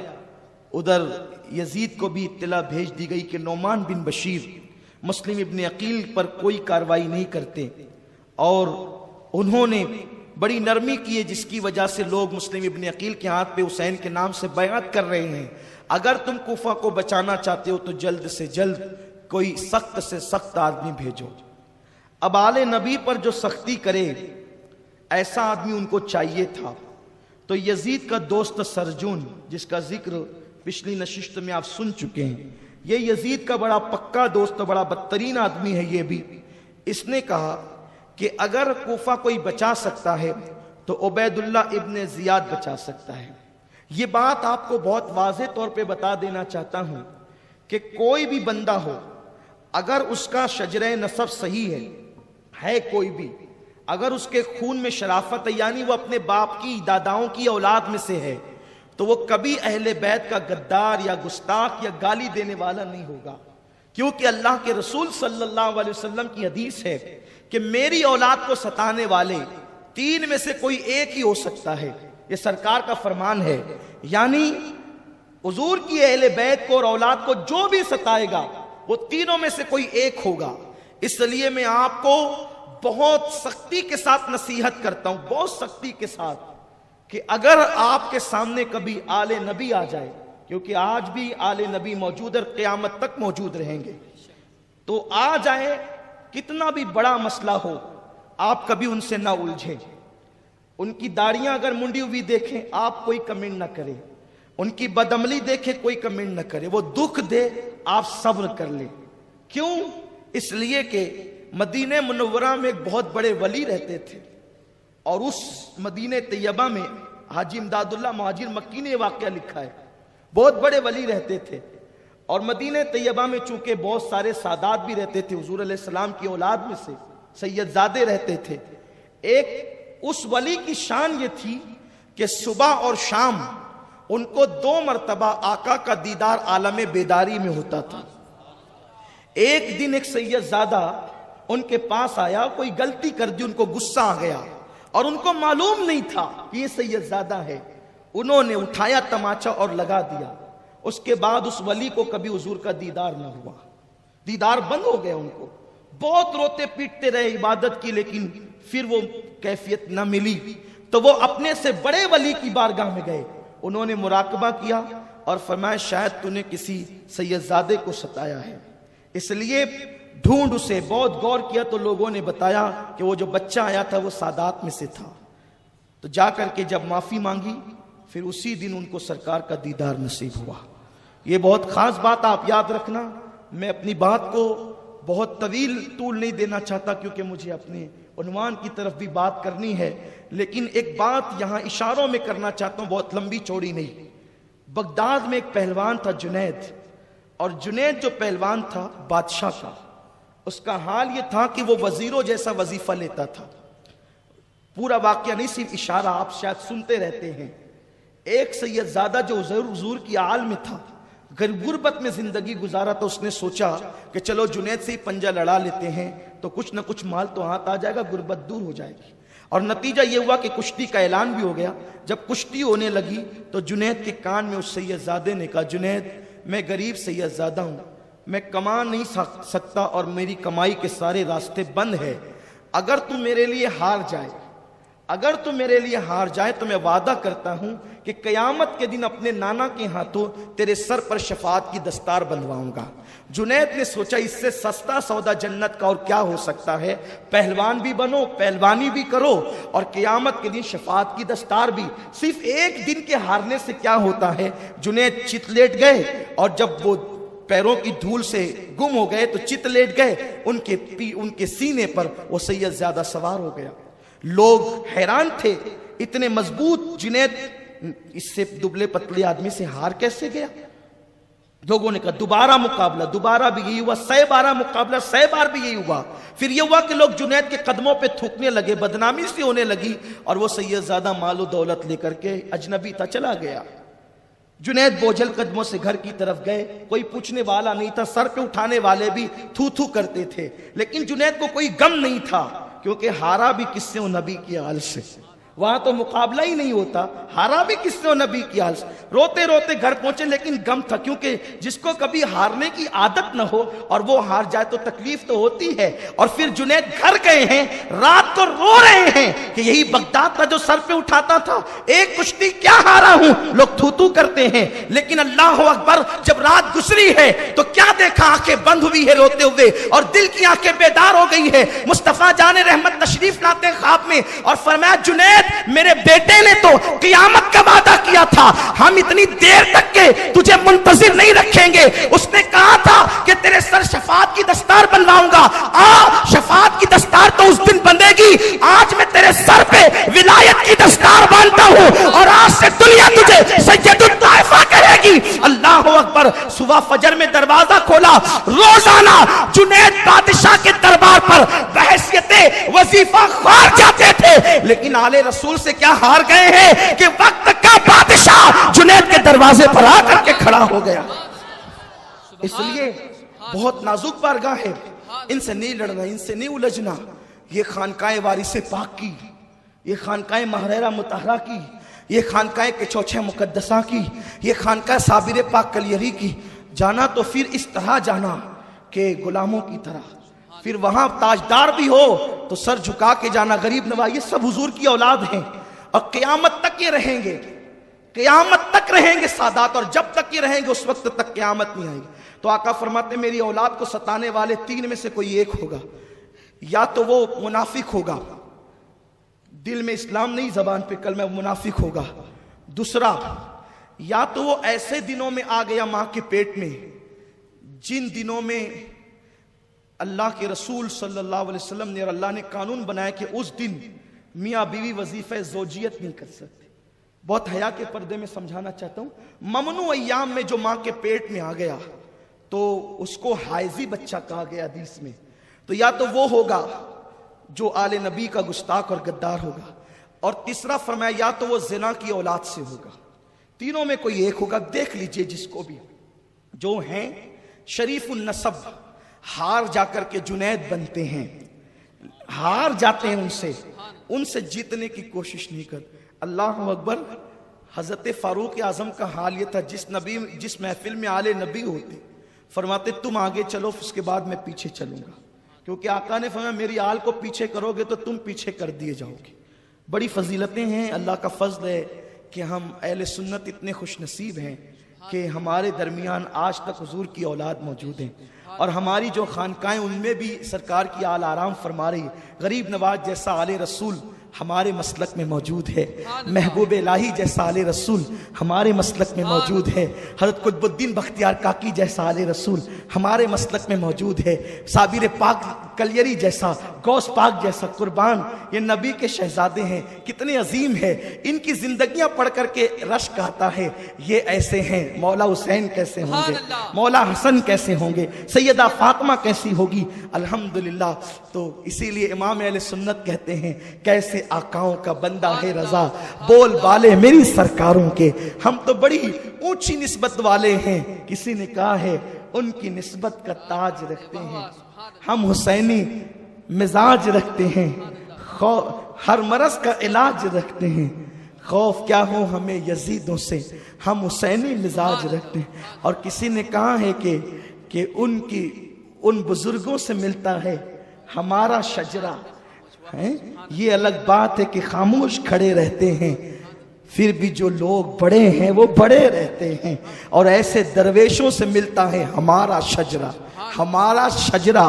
ادھر یزید کو بھی اطلاع بھیج دی گئی کہ نعمان بن بشیر مسلم ابن عقیل پر کوئی کاروائی نہیں کرتے، اور انہوں نے بڑی نرمی کی ہے جس کی وجہ سے لوگ مسلم ابن عقیل کے ہاتھ پہ حسین کے نام سے بیعت کر رہے ہیں۔ اگر تم کوفہ کو بچانا چاہتے ہو تو جلد سے جلد کوئی سخت سے سخت آدمی بھیجو۔ اب آل نبی پر جو سختی کرے ایسا آدمی ان کو چاہیے تھا۔ تو یزید کا دوست سرجون، جس کا ذکر پچھلی نشست میں آپ سن چکے ہیں، یہ یزید کا بڑا پکا دوست، بڑا بدترین آدمی ہے یہ بھی۔ اس نے کہا کہ اگر کوفہ کوئی بچا سکتا ہے تو عبید اللہ ابن زیاد بچا سکتا ہے۔ یہ بات آپ کو بہت واضح طور پہ بتا دینا چاہتا ہوں کہ کوئی بھی بندہ ہو، اگر اس کا شجرہ نسب صحیح ہے کوئی بھی، اگر اس کے خون میں شرافت ہے، یعنی وہ اپنے باپ کی داداؤں کی اولاد میں سے ہے، تو وہ کبھی اہل بیت کا غدار یا گستاخ یا گالی دینے والا نہیں ہوگا، کیونکہ اللہ کے رسول صلی اللہ علیہ وسلم کی حدیث ہے کہ میری اولاد کو ستانے والے تین میں سے کوئی ایک ہی ہو سکتا ہے۔ یہ سرکار کا فرمان ہے، یعنی حضور کی اہل بیت کو اور اولاد کو جو بھی ستائے گا وہ تینوں میں سے کوئی ایک ہوگا۔ اس لیے میں آپ کو بہت سختی کے ساتھ نصیحت کرتا ہوں، بہت سختی کے ساتھ، کہ اگر آپ کے سامنے کبھی آل نبی آ جائے، کیونکہ آج بھی آل نبی موجود ہے، قیامت تک موجود رہیں گے، تو آ جائے، کتنا بھی بڑا مسئلہ ہو، آپ کبھی ان سے نہ الجھیں۔ ان کی داڑیاں اگر منڈی ہوئی دیکھیں آپ کوئی کمنٹ نہ کریں، ان کی بدعملی دیکھیں کوئی کمنٹ نہ کرے، وہ دکھ دے آپ صبر کر لیں۔ کیوں؟ اس لیے کہ مدینہ منورہ میں ایک بہت بڑے ولی رہتے تھے، اور اس مدینہ طیبہ میں حاجی امداد اللہ مہاجر مکی نے یہ واقعہ لکھا ہے، بہت بڑے ولی رہتے تھے، اور مدینہ طیبہ میں چونکہ بہت سارے سادات بھی رہتے تھے، حضور علیہ السلام کی اولاد میں سے سید زادے رہتے تھے۔ ایک اس ولی کی شان یہ تھی کہ صبح اور شام ان کو 2 مرتبہ آقا کا دیدار عالم بیداری میں ہوتا تھا۔ ایک دن ایک سید زادہ ان کے پاس آیا، کوئی غلطی کر دی، ان کو غصہ آ گیا، اور ان کو معلوم نہیں تھا کہ یہ سید زادہ ہے۔ انہوں نے اٹھایا تماچا اور لگا دیا۔ اس کے بعد اس ولی کو کبھی حضور کا دیدار نہ ہوا، دیدار بند ہو گیا ان کو۔ بہت روتے پیٹتے رہے، عبادت کی، لیکن پھر وہ کیفیت نہ ملی، تو وہ اپنے سے بڑے ولی کی بارگاہ میں گئے، انہوں نے مراقبہ کیا اور فرمایا شاید تو نے کسی سید زادے کو ستایا ہے، اس لیے ڈھونڈ اسے۔ بہت غور کیا تو لوگوں نے بتایا کہ وہ جو بچہ آیا تھا وہ سادات میں سے تھا۔ تو جا کر کے جب معافی مانگی، پھر اسی دن ان کو سرکار کا دیدار نصیب ہوا۔ یہ بہت خاص بات آپ یاد رکھنا۔ میں اپنی بات کو بہت طول نہیں دینا چاہتا، کیونکہ مجھے اپنے عنوان کی طرف بھی بات کرنی ہے، لیکن ایک بات یہاں اشاروں میں کرنا چاہتا ہوں، بہت لمبی چوڑی نہیں۔ بغداد میں ایک پہلوان تھا جنید، اور جنید جو پہلوان تھا بادشاہ کا، اس کا حال یہ تھا کہ وہ وزیروں جیسا وظیفہ لیتا تھا۔ پورا واقعہ نہیں، صرف اشارہ، آپ شاید سنتے رہتے ہیں۔ ایک سید زادہ جو حضور کی آل میں تھا، غربت میں زندگی گزارا تو اس نے سوچا کہ چلو جنید سے ہی پنجہ لڑا لیتے ہیں تو کچھ نہ کچھ مال تو ہاتھ آ جائے گا، غربت دور ہو جائے گی۔ اور نتیجہ یہ ہوا کہ کشتی کا اعلان بھی ہو گیا۔ جب کشتی ہونے لگی تو جنید کے کان میں اس سید زادے نے کہا، جنید میں غریب سید زادہ ہوں، میں کما نہیں سکتا اور میری کمائی کے سارے راستے بند ہے، اگر تو میرے لیے ہار جائے تو میں وعدہ کرتا ہوں کہ قیامت کے دن اپنے نانا کے ہاتھوں تیرے سر پر شفاعت کی دستار بندھواؤں گا۔ جنید نے سوچا اس سے سستا سودا جنت کا اور کیا ہو سکتا ہے، پہلوان بھی بنو، پہلوانی بھی کرو اور قیامت کے دن شفاعت کی دستار بھی۔ صرف ایک دن کے ہارنے سے کیا ہوتا ہے۔ جنید چت لیٹ گئے اور جب وہ پیروں کی دھول سے گم ہو گئے تو چت لیٹ گئے، ان کے سینے پر وہ سید زیادہ سوار ہو گیا۔ لوگ حیران تھے، اتنے مضبوط جنید اس سے دبلے پتلے آدمی سے ہار کیسے گیا۔ لوگوں نے کہا دوبارہ مقابلہ، دوبارہ بھی یہی ہوا، 112 مقابلہ 100 بار بھی یہی ہوا۔ پھر یہ ہوا کہ لوگ جنید کے قدموں پہ تھوکنے لگے، بدنامی سی ہونے لگی اور وہ سید زادہ مال و دولت لے کر کے اجنبی تھا چلا گیا۔ جنید بوجھل قدموں سے گھر کی طرف گئے، کوئی پوچھنے والا نہیں تھا، سر پہ اٹھانے والے بھی تھو تھو کرتے تھے، لیکن جنید کو کوئی غم نہیں تھا کیونکہ ہارا بھی کس سے، نبی کی آل سے۔ وہاں تو مقابلہ ہی نہیں ہوتا، ہارا بھی کس سے، نبی کی آل سے۔ روتے روتے گھر پہنچے لیکن غم تھا، کیونکہ جس کو کبھی ہارنے کی عادت نہ ہو اور وہ ہار جائے تو تکلیف تو ہوتی ہے۔ اور پھر جنید گھر گئے ہیں، رات کو رو رہے ہیں کہ یہی بغداد کا جو سر پہ اٹھاتا تھا، ایک کشتی کیا ہارا ہوں، لوگ تھو تھو کرتے ہیں، لیکن اللہ اکبر جب رات گزری ہے تو کیا دیکھا، آنکھیں بند ہوئی ہے روتے ہوئے اور دل کی آنکھیں بیدار ہو گئی ہے۔ مصطفیٰ جان رحمت تشریف لاتے خواب میں اور فرمایا جنید میرے بیٹے نے تو قیامت کا وعدہ کیا تھا، ہم اتنی دیر تک کے تجھے منتظر نہیں رکھیں گے، اس نے کہا تھا کہ تیرے سر شفاعت کی دستار بنواؤں گا، شفاعت کی دستار تو اس دن بندے گی، آج میں تیرے سر پہ ولایت کی دستار باندھتا ہوں اور آج سے دنیا تجھے سید الطائفہ کہے گی۔ اللہ اکبر۔ صبح فجر میں دروازہ کھولا، روزانہ جنید بادشاہ کے دربار پر بحیثیت وظیفہ خوار جاتے تھے، لیکن آل رسول سے کیا ہار گئے ہیں کہ وقت کا بادشاہ جنید کے دروازے پر آ کر کے کھڑا ہو گیا۔ اس لیے بہت نازک بارگاہ ہے، ان سے نہیں لڑنا، ان سے نہیں الجھنا۔ یہ خانقاہ وارث پاک کی، یہ خانقاہ محررہ مطہرہ کی، یہ خانقاہ کچوچھے مقدسہ کی، یہ خانقاہ صابر پاک کلیری کی، جانا تو پھر اس طرح جانا کہ غلاموں کی طرح، پھر وہاں تاجدار بھی ہو تو سر جھکا کے جانا، غریب نواز، یہ سب حضور کی اولاد ہیں اور قیامت تک یہ رہیں گے، قیامت تک رہیں گے سادات، اور جب تک یہ رہیں گے اس وقت تک قیامت نہیں آئے گی۔ تو آقا فرماتے میری اولاد کو ستانے والے 3 میں سے کوئی ایک ہوگا، یا تو وہ منافق ہوگا، دل میں اسلام نہیں زبان پہ کلمہ منافق ہوگا، دوسرا یا تو وہ ایسے دنوں میں آ گیا ماں کے پیٹ میں جن دنوں میں اللہ کے رسول صلی اللہ علیہ وسلم نے اور اللہ نے قانون بنایا کہ اس دن میاں بیوی وظیفہ زوجیت نہیں کر سکتے۔ بہت حیا کے پردے میں سمجھانا چاہتا ہوں، ممنوع ایام میں جو ماں کے پیٹ میں آ گیا تو اس کو حائضی بچہ کہا گیا حدیث میں، تو یا تو وہ ہوگا جو آل نبی کا گستاخ اور غدار ہوگا، اور تیسرا فرمایا یا تو وہ زنا کی اولاد سے ہوگا، تینوں میں کوئی ایک ہوگا۔ دیکھ لیجئے جس کو بھی، جو ہیں شریف النسب ہار جا کر کے جنید بنتے ہیں، ہار جاتے ہیں، ان سے جیتنے کی کوشش نہیں کر۔ اللہ اکبر۔ حضرت فاروق اعظم کا حال یہ تھا، جس محفل میں آل نبی ہوتے فرماتے تم آگے چلو اس کے بعد میں پیچھے چلوں گا، کیونکہ آقا نے فرمایا میری آل کو پیچھے کرو گے تو تم پیچھے کر دیے جاؤ گے۔ بڑی فضیلتیں ہیں، اللہ کا فضل ہے کہ ہم اہل سنت اتنے خوش نصیب ہیں کہ ہمارے درمیان آج تک حضور کی اولاد موجود ہیں، اور ہماری جو خانقاہیں ان میں بھی سرکار کی آل آرام فرما رہی ہے۔ غریب نواز جیسا آل رسول ہمارے مسلک میں موجود ہے، محبوب الہی جیسا آل رسول ہمارے مسلک میں موجود ہے، حضرت قطب الدین بختیار کاکی جیسا آل رسول ہمارے مسلک میں موجود ہے، صابر پاک کلیری جیسا، غوث پاک جیسا قربان، یہ نبی کے شہزادے ہیں، کتنے عظیم ہے، ان کی زندگیاں پڑھ کر کے رشک آتا ہے، یہ ایسے ہیں، مولا حسین کیسے ہوں گے، مولا حسن کیسے ہوں گے، سیدہ فاطمہ کیسی ہوگی، الحمدللہ۔ تو اسی لیے امام امام اہل سنت کہتے ہیں کیسے آقاؤں کا بندہ ہے رضا، بول بالے میری سرکاروں کے، ہم تو بڑی اونچی نسبت والے ہیں، کسی نے کہا ہے ان کی نسبت کا تاج رکھتے ہیں، ہم حسینی مزاج رکھتے ہیں، ہر مرض کا علاج رکھتے ہیں، خوف کیا ہو ہمیں یزیدوں سے، ہم حسینی مزاج رکھتے ہیں۔ اور کسی نے کہا ہے کہ ان بزرگوں سے ملتا ہے ہمارا شجرہ ہے، یہ الگ بات ہے کہ خاموش کھڑے رہتے ہیں، پھر بھی جو لوگ بڑے ہیں وہ بڑے رہتے ہیں، اور ایسے درویشوں سے ملتا ہے ہمارا شجرہ، ہمارا شجرہ،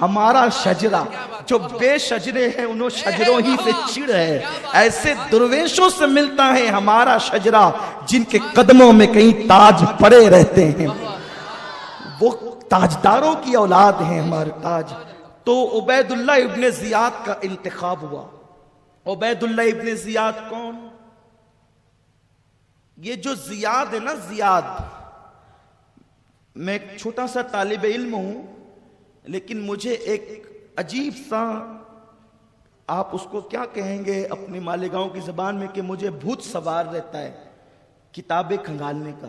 ہمارا شجرہ، جو بے شجرے ہیں انہوں شجروں ہی سے چڑ ہے، ایسے درویشوں سے ملتا ہے ہمارا شجرہ جن کے قدموں میں کہیں تاج پڑے رہتے ہیں، وہ تاجداروں کی اولاد ہیں ہمارے تاج۔ تو عبید اللہ ابن زیاد کا انتخاب ہوا۔ عبید اللہ ابن زیاد کون؟ یہ جو زیاد ہے نا، زیاد، میں ایک چھوٹا سا طالب علم ہوں، لیکن مجھے ایک عجیب سا، آپ اس کو کیا کہیں گے اپنی مالیگاؤں کی زبان میں، کہ مجھے بھوت سوار رہتا ہے کتابیں کھنگالنے کا۔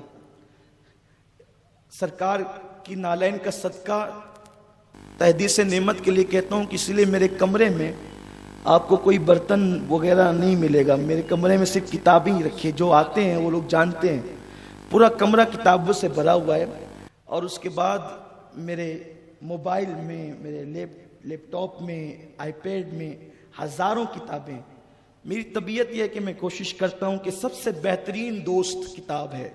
سرکار کی نالین کا صدقہ تحدیث نعمت کے لیے کہتا ہوں کہ اس لیے میرے کمرے میں آپ کو کوئی برتن وغیرہ نہیں ملے گا، میرے کمرے میں صرف کتابیں ہی رکھیے، جو آتے ہیں وہ لوگ جانتے ہیں، پورا کمرہ کتابوں سے بھرا ہوا ہے۔ اور اس کے بعد میرے موبائل میں، میرے لیپ ٹاپ میں، آئی پیڈ میں ہزاروں کتابیں۔ میری طبیعت یہ ہے کہ میں کوشش کرتا ہوں کہ سب سے بہترین دوست کتاب ہے،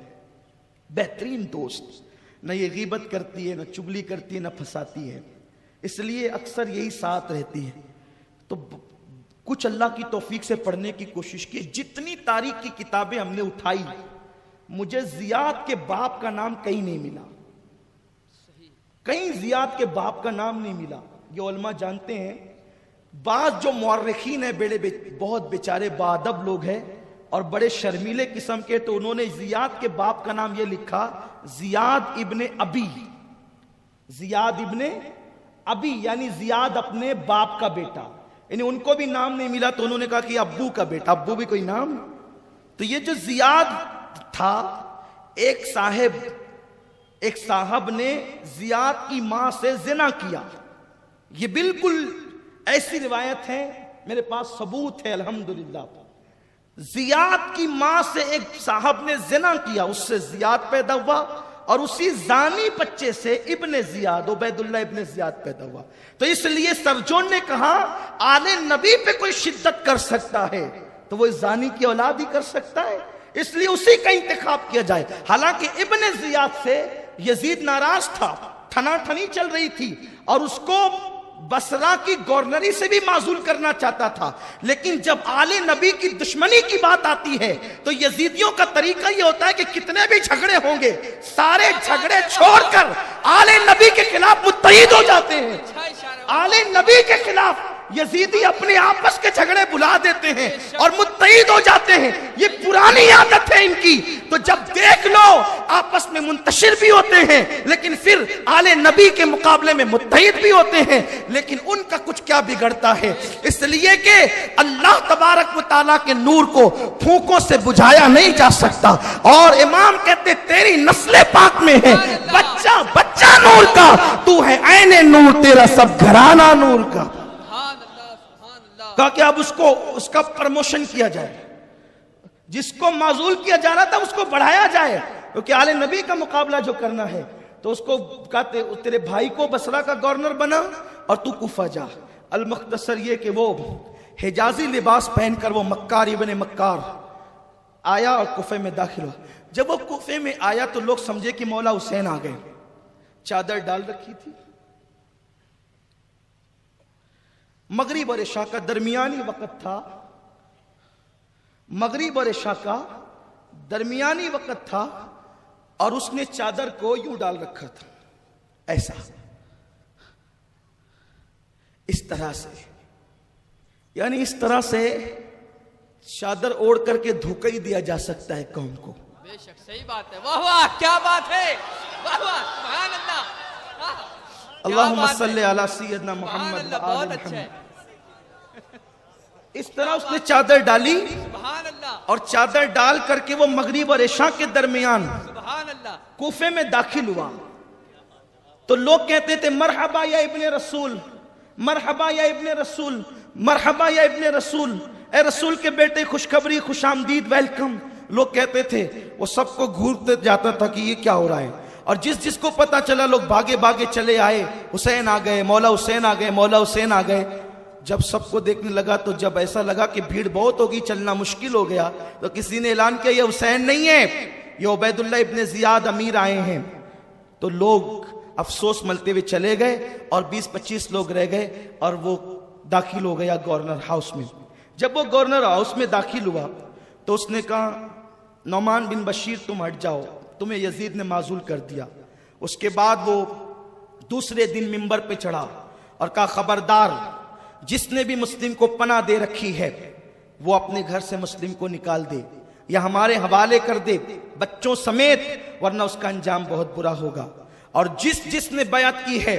بہترین دوست، نہ یہ غیبت کرتی ہے، نہ چگلی کرتی ہے، نہ پھنساتی ہے، اس لیے اکثر یہی ساتھ رہتی ہے۔ تو کچھ اللہ کی توفیق سے پڑھنے کی کوشش کی، جتنی تاریخ کی کتابیں ہم نے اٹھائی، مجھے زیاد کے باپ کا نام کہیں نہیں ملا، کہیں زیاد کے باپ کا نام نہیں ملا۔ یہ علماء جانتے ہیں، بعض جو مورخین ہیں بہت بیچارے باادب لوگ ہیں اور بڑے شرمیلے قسم کے، تو انہوں نے زیاد کے باپ کا نام یہ لکھا زیاد ابن ابی، زیاد ابن ابی، یعنی زیاد اپنے باپ کا بیٹا، یعنی ان کو بھی نام نہیں ملا تو انہوں نے کہا کہ ابو کا بیٹا، ابو بھی کوئی نام۔ تو یہ جو زیاد تھا، ایک صاحب نے زیاد کی ماں سے زنا کیا، یہ بالکل ایسی روایت ہے، میرے پاس ثبوت ہے الحمدللہ۔ زیاد کی ماں سے ایک صاحب نے زنا کیا، اس سے زیاد پیدا ہوا، اور اسی زانی بچے سے ابن زیاد، عبید اللہ ابن زیاد پیدا ہوا۔ تو اس لیے سرجون نے کہا آل نبی پہ کوئی شدت کر سکتا ہے تو وہ زانی کی اولاد ہی کر سکتا ہے، اس لیے اسی کا انتخاب کیا جائے۔ حالانکہ ابن زیاد سے یزید ناراض تھا، ٹھنا ٹھنی چل رہی تھی، اور اس کو بصرہ کی گورنری سے بھی معزول کرنا چاہتا تھا، لیکن جب آل نبی کی دشمنی کی بات آتی ہے تو یزیدیوں کا طریقہ یہ ہوتا ہے کہ کتنے بھی جھگڑے ہوں گے، سارے جھگڑے چھوڑ کر آل نبی کے خلاف متحد ہو جاتے ہیں۔ آل نبی کے خلاف یزیدی اپنے آپس کے جھگڑے بلا دیتے ہیں اور متحد ہو جاتے ہیں، یہ پرانی عادت ہے ان کی۔ تو جب دیکھ لو آپس میں منتشر بھی ہوتے ہیں، لیکن پھر آل نبی کے مقابلے میں متحد بھی ہوتے ہیں، لیکن ان کا کچھ کیا بگڑتا ہے، اس لیے کہ اللہ تبارک و تعالیٰ کے نور کو پھونکوں سے بجھایا نہیں جا سکتا۔ اور امام کہتے تیری نسل پاک میں ہے بچہ بچہ نور کا، تو ہے عین نور، تیرا سب گھرانہ نور کا۔ کہا کہ اب اس کا پرموشن کیا جائے، جس کو معزول کیا جا رہا تھا اس کو بڑھایا جائے، کیونکہ آل نبی کا مقابلہ جو کرنا ہے تو اس کو کہتے تیرے بھائی کو بصرہ کا گورنر بنا اور تو کوفہ جا۔ المختصر یہ کہ وہ حجازی لباس پہن کر وہ مکار ابن مکار آیا اور کوفے میں داخل ہوا۔ جب وہ کوفے میں آیا تو لوگ سمجھے کہ مولا حسین آ گئے، چادر ڈال رکھی تھی، مغرب اور عشاء کا درمیانی وقت تھا، مغرب اور عشاء کا درمیانی وقت تھا، اور اس نے چادر کو یوں ڈال رکھا تھا، ایسا، اس طرح سے، یعنی اس طرح سے چادر اوڑ کر کے دھوکہ ہی دیا جا سکتا ہے قوم کو۔ بے شک صحیح بات ہے، واہ واہ کیا بات ہے، واہ واہ سبحان اللہ، اللہم صلی علی سیدنا محمد بہت اچھا ہے۔ اس طرح اس نے چادر ڈالی سبحان اللہ اور چادر ڈال کر کے وہ مغرب اور عشاء کے درمیان سبحان اللہ کوفے میں داخل ہوا. تو لوگ کہتے تھے مرحبا یا ابن رسول، مرحبا یا ابن رسول، مرحبا یا ابن رسول، اے رسول کے بیٹے خوشخبری، خوش آمدید، ویلکم. لوگ کہتے تھے. وہ سب کو گھورتے جاتا تھا کہ یہ کیا ہو رہا ہے. اور جس جس کو پتا چلا لوگ بھاگے بھاگے چلے آئے. حسین آ گئے، مولا حسین آ گئے، مولا حسین آ گئے. جب سب کو دیکھنے لگا تو جب ایسا لگا کہ بھیڑ بہت ہوگی، چلنا مشکل ہو گیا، تو کسی نے اعلان کیا یہ حسین نہیں ہے، یہ عبید اللہ ابن زیاد امیر آئے ہیں. تو لوگ افسوس ملتے ہوئے چلے گئے اور 20-25 لوگ رہ گئے اور وہ داخل ہو گیا گورنر ہاؤس میں. جب وہ گورنر ہاؤس میں داخل ہوا تو اس نے کہا نعمان بن بشیر تم ہٹ جاؤ، تمہیں یزید نے معزول کر دیا. اس کے بعد وہ دوسرے دن منبر پہ چڑھا اور کہا خبردار، جس نے بھی مسلم کو پناہ دے رکھی ہے وہ اپنے گھر سے مسلم کو نکال دے یا ہمارے حوالے کر دے بچوں سمیت، ورنہ اس کا انجام بہت برا ہوگا. اور جس نے بیعت کی ہے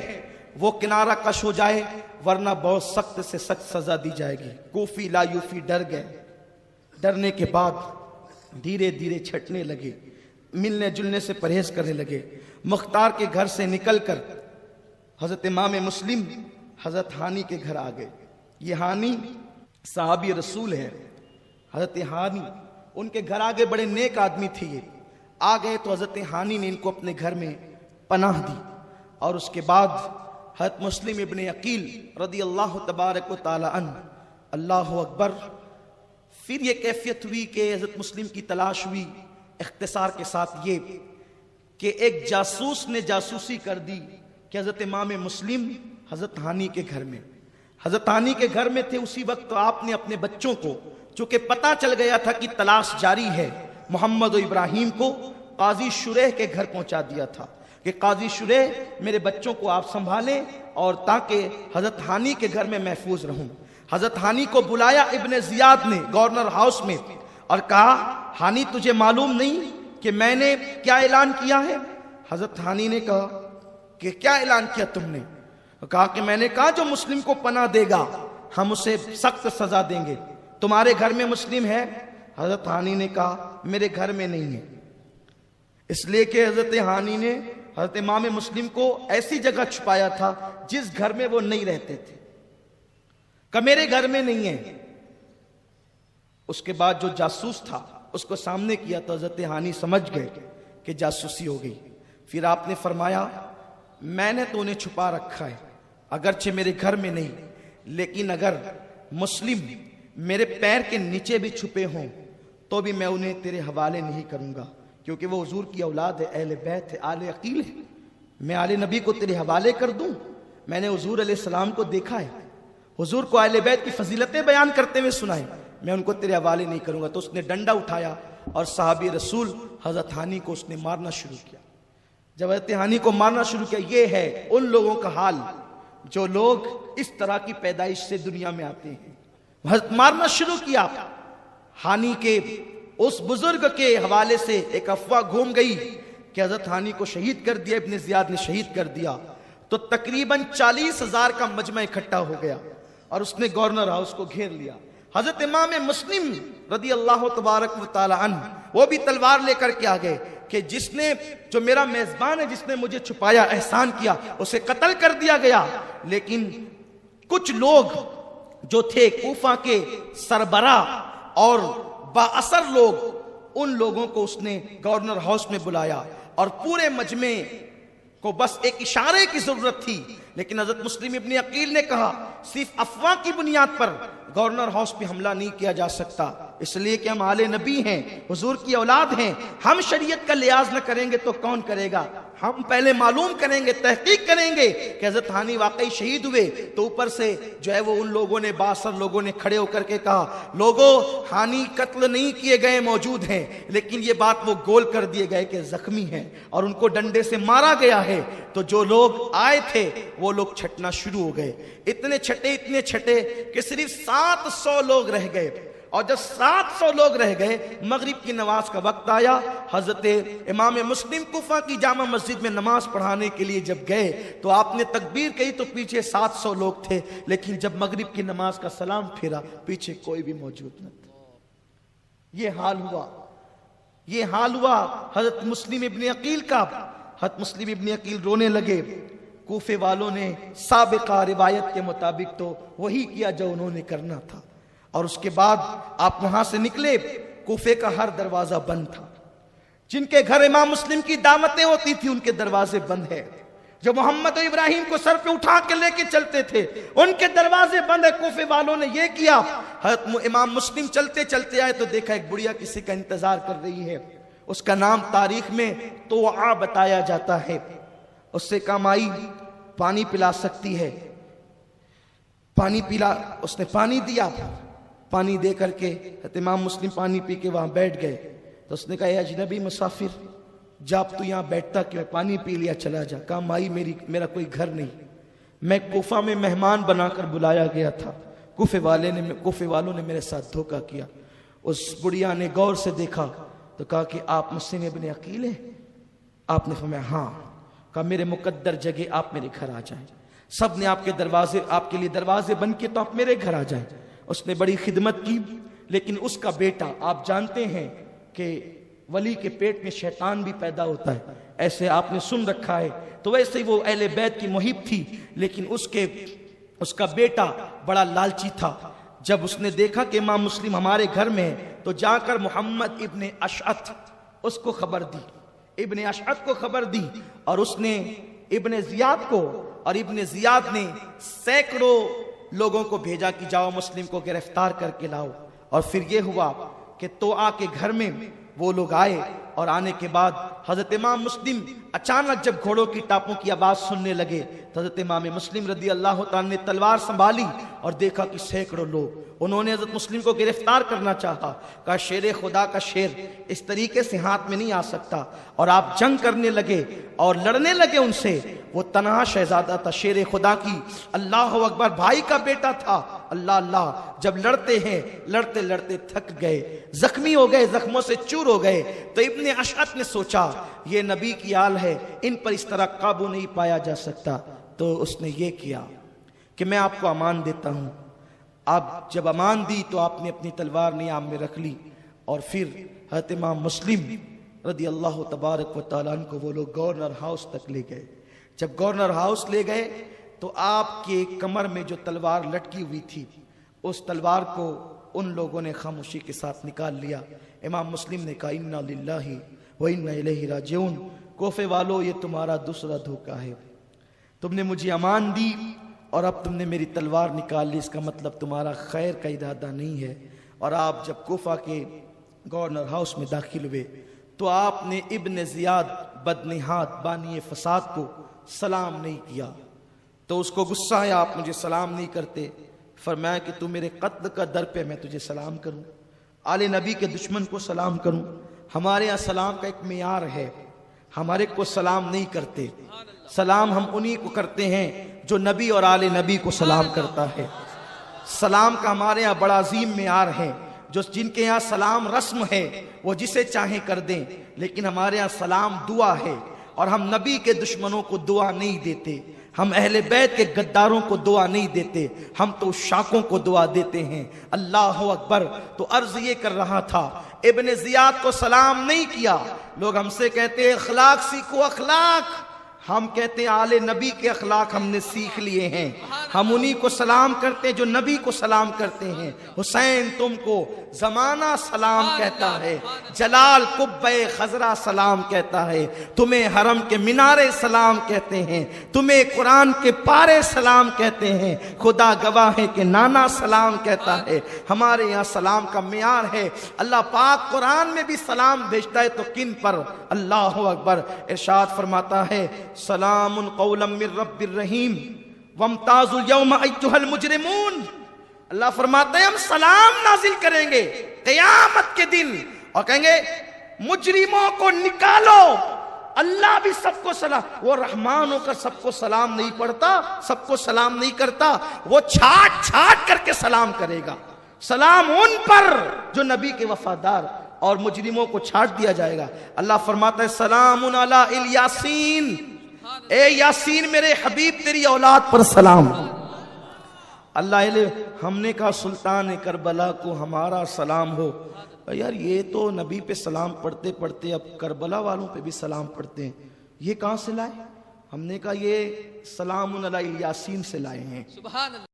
وہ کنارہ کش ہو جائے، ورنہ بہت سخت سے سخت سزا دی جائے گی. کوفی لا یوفی ڈر گئے. ڈرنے کے بعد دھیرے دھیرے چھٹنے لگے، ملنے جلنے سے پرہیز کرنے لگے. مختار کے گھر سے نکل کر حضرت امام مسلم حضرت ہانی کے گھر آ گئے. یہ ہانی صحابی رسول ہے. حضرت ہانی ان کے گھر آگے بڑے نیک آدمی تھے. یہ آ گئے تو حضرت ہانی نے ان کو اپنے گھر میں پناہ دی. اور اس کے بعد حضرت مسلم ابن عقیل رضی اللہ تبارک و تعالی عنہ، اللہ اکبر. پھر یہ کیفیت ہوئی کہ حضرت مسلم کی تلاش ہوئی. اختصار کے ساتھ یہ کہ ایک جاسوس نے جاسوسی کر دی کہ حضرت امام مسلم حضرت ہانی کے گھر میں، حضرت ہانی کے گھر میں تھے اسی وقت. تو آپ نے اپنے بچوں کو، چونکہ پتہ چل گیا تھا کہ تلاش جاری ہے، محمد و ابراہیم کو قاضی شریح کے گھر پہنچا دیا تھا کہ قاضی شریح میرے بچوں کو آپ سنبھالیں اور تاکہ حضرت ہانی کے گھر میں محفوظ رہوں. حضرت ہانی کو بلایا ابن زیاد نے گورنر ہاؤس میں اور کہا ہانی تجھے معلوم نہیں کہ میں نے کیا اعلان کیا ہے؟ حضرت ہانی نے کہا کہ کیا اعلان کیا تم نے؟ کہا کہ میں نے کہا جو مسلم کو پناہ دے گا ہم اسے سخت سزا دیں گے. تمہارے گھر میں مسلم ہے؟ حضرت ہانی نے کہا میرے گھر میں نہیں ہے. اس لیے کہ حضرت ہانی نے حضرت امام مسلم کو ایسی جگہ چھپایا تھا جس گھر میں وہ نہیں رہتے تھے، کہ میرے گھر میں نہیں ہے. اس کے بعد جو جاسوس تھا اس کو سامنے کیا تو حضرت ہانی سمجھ گئے کہ جاسوسی ہو گئی. پھر آپ نے فرمایا میں نے تو انہیں چھپا رکھا ہے، اگرچہ میرے گھر میں نہیں، لیکن اگر مسلم میرے پیر کے نیچے بھی چھپے ہوں تو بھی میں انہیں تیرے حوالے نہیں کروں گا، کیونکہ وہ حضور کی اولاد ہے، اہل بیت ہے، آل عقیل ہے. میں آل نبی کو تیرے حوالے کر دوں؟ میں نے حضور علیہ السلام کو دیکھا ہے، حضور کو اہل بیت کی فضیلتیں بیان کرتے ہوئے سنا ہے، میں ان کو تیرے حوالے نہیں کروں گا. تو اس نے ڈنڈا اٹھایا اور صحابی رسول حضرت ہانی کو اس نے مارنا شروع کیا. جب حضرت ہانی کو مارنا شروع کیا، یہ ہے ان لوگوں کا حال جو لوگ اس طرح کی پیدائش سے دنیا میں آتے ہیں. حضرت مارنا شروع کیا. ہانی کے اس بزرگ کے حوالے سے ایک افواہ گھوم گئی کہ حضرت ہانی کو شہید کر دیا، ابن زیاد نے شہید کر دیا. تو تقریباً 40,000 کا مجمع اکٹھا ہو گیا اور اس نے گورنر ہاؤس کو گھیر لیا. حضرت امام مسلم رضی اللہ تبارک و تعالی عنہ وہ بھی تلوار لے کر کے آ گئے کہ جس نے، جو میرا میزبان ہے، جس نے مجھے چھپایا، احسان کیا، اسے قتل کر دیا گیا. لیکن کچھ لوگ جو تھے کوفہ کے سربراہ اور با اثر لوگ، ان لوگوں کو اس نے گورنر ہاؤس میں بلایا اور پورے مجمع کو بس ایک اشارے کی ضرورت تھی. لیکن حضرت مسلم ابن عقیل نے کہا صرف افواہ کی بنیاد پر گورنر ہاؤس پہ حملہ نہیں کیا جا سکتا، اس لیے کہ ہم آل نبی ہیں، حضور کی اولاد ہیں. ہم شریعت کا لحاظ نہ کریں گے تو کون کرے گا؟ ہم پہلے معلوم کریں گے، تحقیق کریں گے کہ حضرت ہانی واقعی شہید ہوئے. تو اوپر سے جو ہے وہ ان لوگوں نے، باثر لوگوں نے کھڑے ہو کر کے کہا لوگوں ہانی قتل نہیں کیے گئے، موجود ہیں، لیکن یہ بات وہ گول کر دیے گئے کہ زخمی ہیں اور ان کو ڈنڈے سے مارا گیا ہے. تو جو لوگ آئے تھے وہ لوگ چھٹنا شروع ہو گئے. اتنے چھٹے کہ صرف 700 لوگ رہ گئے اور جب 700 لوگ رہ گئے، مغرب کی نماز کا وقت آیا، حضرت امام مسلم کوفہ کی جامع مسجد میں نماز پڑھانے کے لیے جب گئے تو آپ نے تکبیر کہی تو پیچھے 700 لوگ تھے، لیکن جب مغرب کی نماز کا سلام پھیرا پیچھے کوئی بھی موجود نہ تھا۔ یہ حال ہوا حضرت مسلم ابن عقیل کا۔ حضرت مسلم ابن عقیل رونے لگے۔ کوفے والوں نے سابقہ روایت کے مطابق تو وہی کیا جو انہوں نے کرنا تھا، اور اس کے بعد آپ وہاں سے نکلے، کوفے کا ہر دروازہ بند تھا۔ جن کے گھر امام مسلم کی دعوتیں ہوتی تھی ان کے دروازے بند ہے۔ جو محمد و ابراہیم کو سر پہ اٹھا کے لے کے چلتے تھے ان کے دروازے بند ہے۔ کوفے والوں نے یہ کیا، حضرت امام مسلم چلتے چلتے آئے تو دیکھا ایک بڑھیا کسی کا انتظار کر رہی ہے، اس کا نام تاریخ میں توعا بتایا جاتا ہے۔ اس سے کہا مائی پانی پلا سکتی ہے، پانی پلا، اس نے پانی دیا، پانی دے کر کے حضرت امام مسلم پانی پی کے وہاں بیٹھ گئے تو اس نے کہا اے اجنبی مسافر جب تو یہاں بیٹھتا کہ میں پانی پی لیا چلا جا۔ کہا مائی میرا کوئی گھر نہیں، میں کوفہ میں مہمان بنا کر بلایا گیا تھا، کوفے والوں نے میرے ساتھ دھوکہ کیا۔ اس بڑھیا نے غور سے دیکھا تو کہا کہ آپ مسلم ابن عقیل ہیں؟ آپ نے فرمایا ہاں۔ کہا میرے مقدر جگہ آپ میرے گھر آ جائیں، سب نے آپ کے لیے دروازے بند کیے تو آپ میرے گھر آ جائیں۔ اس نے بڑی خدمت کی، لیکن اس کا بیٹا، آپ جانتے ہیں کہ ولی کے پیٹ میں شیطان بھی پیدا ہوتا ہے، ایسے آپ نے سن رکھا ہے، تو ویسے ہی وہ اہل بیت کی محب تھی، لیکن اس کا بیٹا بڑا لالچی تھا۔ جب اس نے دیکھا کہ امام مسلم ہمارے گھر میں ہے تو جا کر محمد ابن اشعث اس کو خبر دی، ابن اشعث کو خبر دی، اور اس نے ابن زیاد کو، اور ابن زیاد نے سینکڑوں لوگوں کو بھیجا کہ جاؤ مسلم کو گرفتار کر کے لاؤ۔ اور پھر یہ ہوا کہ توعا کے گھر میں وہ لوگ آئے، اور آنے کے بعد حضرت امام مسلم اچانک جب گھوڑوں کی ٹاپوں کی آواز سننے لگے تو حضرت امام مسلم رضی اللہ تعالیٰ نے تلوار سنبھالی اور دیکھا کہ سینکڑوں لوگ، انہوں نے حضرت مسلم کو گرفتار کرنا چاہا۔ کہا شیر خدا کا شیر اس طریقے سے ہاتھ میں نہیں آ سکتا، اور آپ جنگ کرنے لگے اور لڑنے لگے ان سے۔ وہ تنہا شہزادہ تھا، شیر خدا کی اللہ اکبر بھائی کا بیٹا تھا۔ اللہ اللہ، جب لڑتے ہیں لڑتے لڑتے تھک گئے، زخمی ہو گئے، زخموں سے چور ہو گئے، تو ابن اشعث نے سوچا یہ نبی کی آل ہے، ان پر اس طرح قابو نہیں پایا جا سکتا، تو اس نے یہ کیا کہ میں آپ کو امان دیتا ہوں۔ آپ جب امان دی تو آپ نے اپنی تلوار نیام میں رکھ لی، اور پھر حضرت امام مسلم رضی اللہ تبارک و تعالیٰ عنہ کو وہ لوگ گورنر ہاؤس تک لے گئے۔ جب گورنر ہاؤس لے گئے تو آپ کے کمر میں جو تلوار لٹکی ہوئی تھی اس تلوار کو ان لوگوں نے خاموشی کے ساتھ نکال لیا۔ امام مسلم نے کہا انا للہ و انا الیہ راجعون، کوفے والو یہ تمہارا دوسرا دھوکہ ہے، تم نے مجھے امان دی اور اب تم نے میری تلوار نکال لی، اس کا مطلب تمہارا خیر کا ارادہ نہیں ہے۔ اور آپ جب کوفہ کے گورنر ہاؤس میں داخل ہوئے تو آپ نے ابن زیاد بدنہاد بانی فساد کو سلام نہیں کیا، تو اس کو غصہ آیا، آپ مجھے سلام نہیں کرتے۔ فرمایا کہ تو میرے قتل کا در پہ میں تجھے سلام کروں، آل نبی کے دشمن کو سلام کروں؟ ہمارے یہاں سلام کا ایک معیار ہے، ہمارے کو سلام نہیں کرتے، سلام ہم انہی کو کرتے ہیں جو نبی اور آل نبی کو سلام کرتا ہے۔ سلام کا ہمارے یہاں بڑا عظیم معیار ہے، جن کے یہاں سلام رسم ہے وہ جسے چاہیں کر دیں، لیکن ہمارے یہاں سلام دعا ہے، اور ہم نبی کے دشمنوں کو دعا نہیں دیتے، ہم اہل بیت کے غداروں کو دعا نہیں دیتے، ہم تو شاکوں کو دعا دیتے ہیں۔ اللہ اکبر۔ تو عرض یہ کر رہا تھا ابن زیاد کو سلام نہیں کیا۔ لوگ ہم سے کہتے ہیں اخلاق سیکھو، اخلاق، ہم کہتے ہیں آل نبی کے اخلاق ہم نے سیکھ لیے ہیں، ہم انہی کو سلام کرتے ہیں جو نبی کو سلام کرتے ہیں۔ حسین تم کو زمانہ سلام کہتا ہے، جلال قبہ خضرا سلام کہتا ہے، تمہیں حرم کے مینارے سلام کہتے ہیں، تمہیں قرآن کے پارے سلام کہتے ہیں، خدا گواہ ہے کہ نانا سلام کہتا ہے۔ ہمارے یہاں سلام کا معیار ہے۔ اللہ پاک قرآن میں بھی سلام بھیجتا ہے تو کن پر؟ اللہ اکبر۔ ارشاد فرماتا ہے سلام قولا من رب الرحیم وامتازوا اليوم ایھا المجرمون۔ اللہ فرماتا ہے ہم سلام نازل کریں گے قیامت کے دن اور کہیں گے مجرموں کو نکالو۔ اللہ بھی سب کو سلام، وہ رحمان ہو کر سب کو سلام نہیں پڑھتا، سب کو سلام نہیں کرتا، وہ چھاٹ چھاٹ کر کے سلام کرے گا۔ سلام ان پر جو نبی کے وفادار، اور مجرموں کو چھاٹ دیا جائے گا۔ اللہ فرماتا ہے سلام علی الیاسین، اے یاسین میرے حبیب تیری اولاد پر سلام۔ اللہ علیہ ہم نے کہا سلطان کربلا کو ہمارا سلام ہو۔ یار یہ تو نبی پہ سلام پڑھتے پڑھتے اب کربلا والوں پہ بھی سلام پڑھتے ہیں، یہ کہاں سے لائے؟ ہم نے کہا یہ سلام علی الیاسین سے لائے ہیں۔ سبحان اللہ۔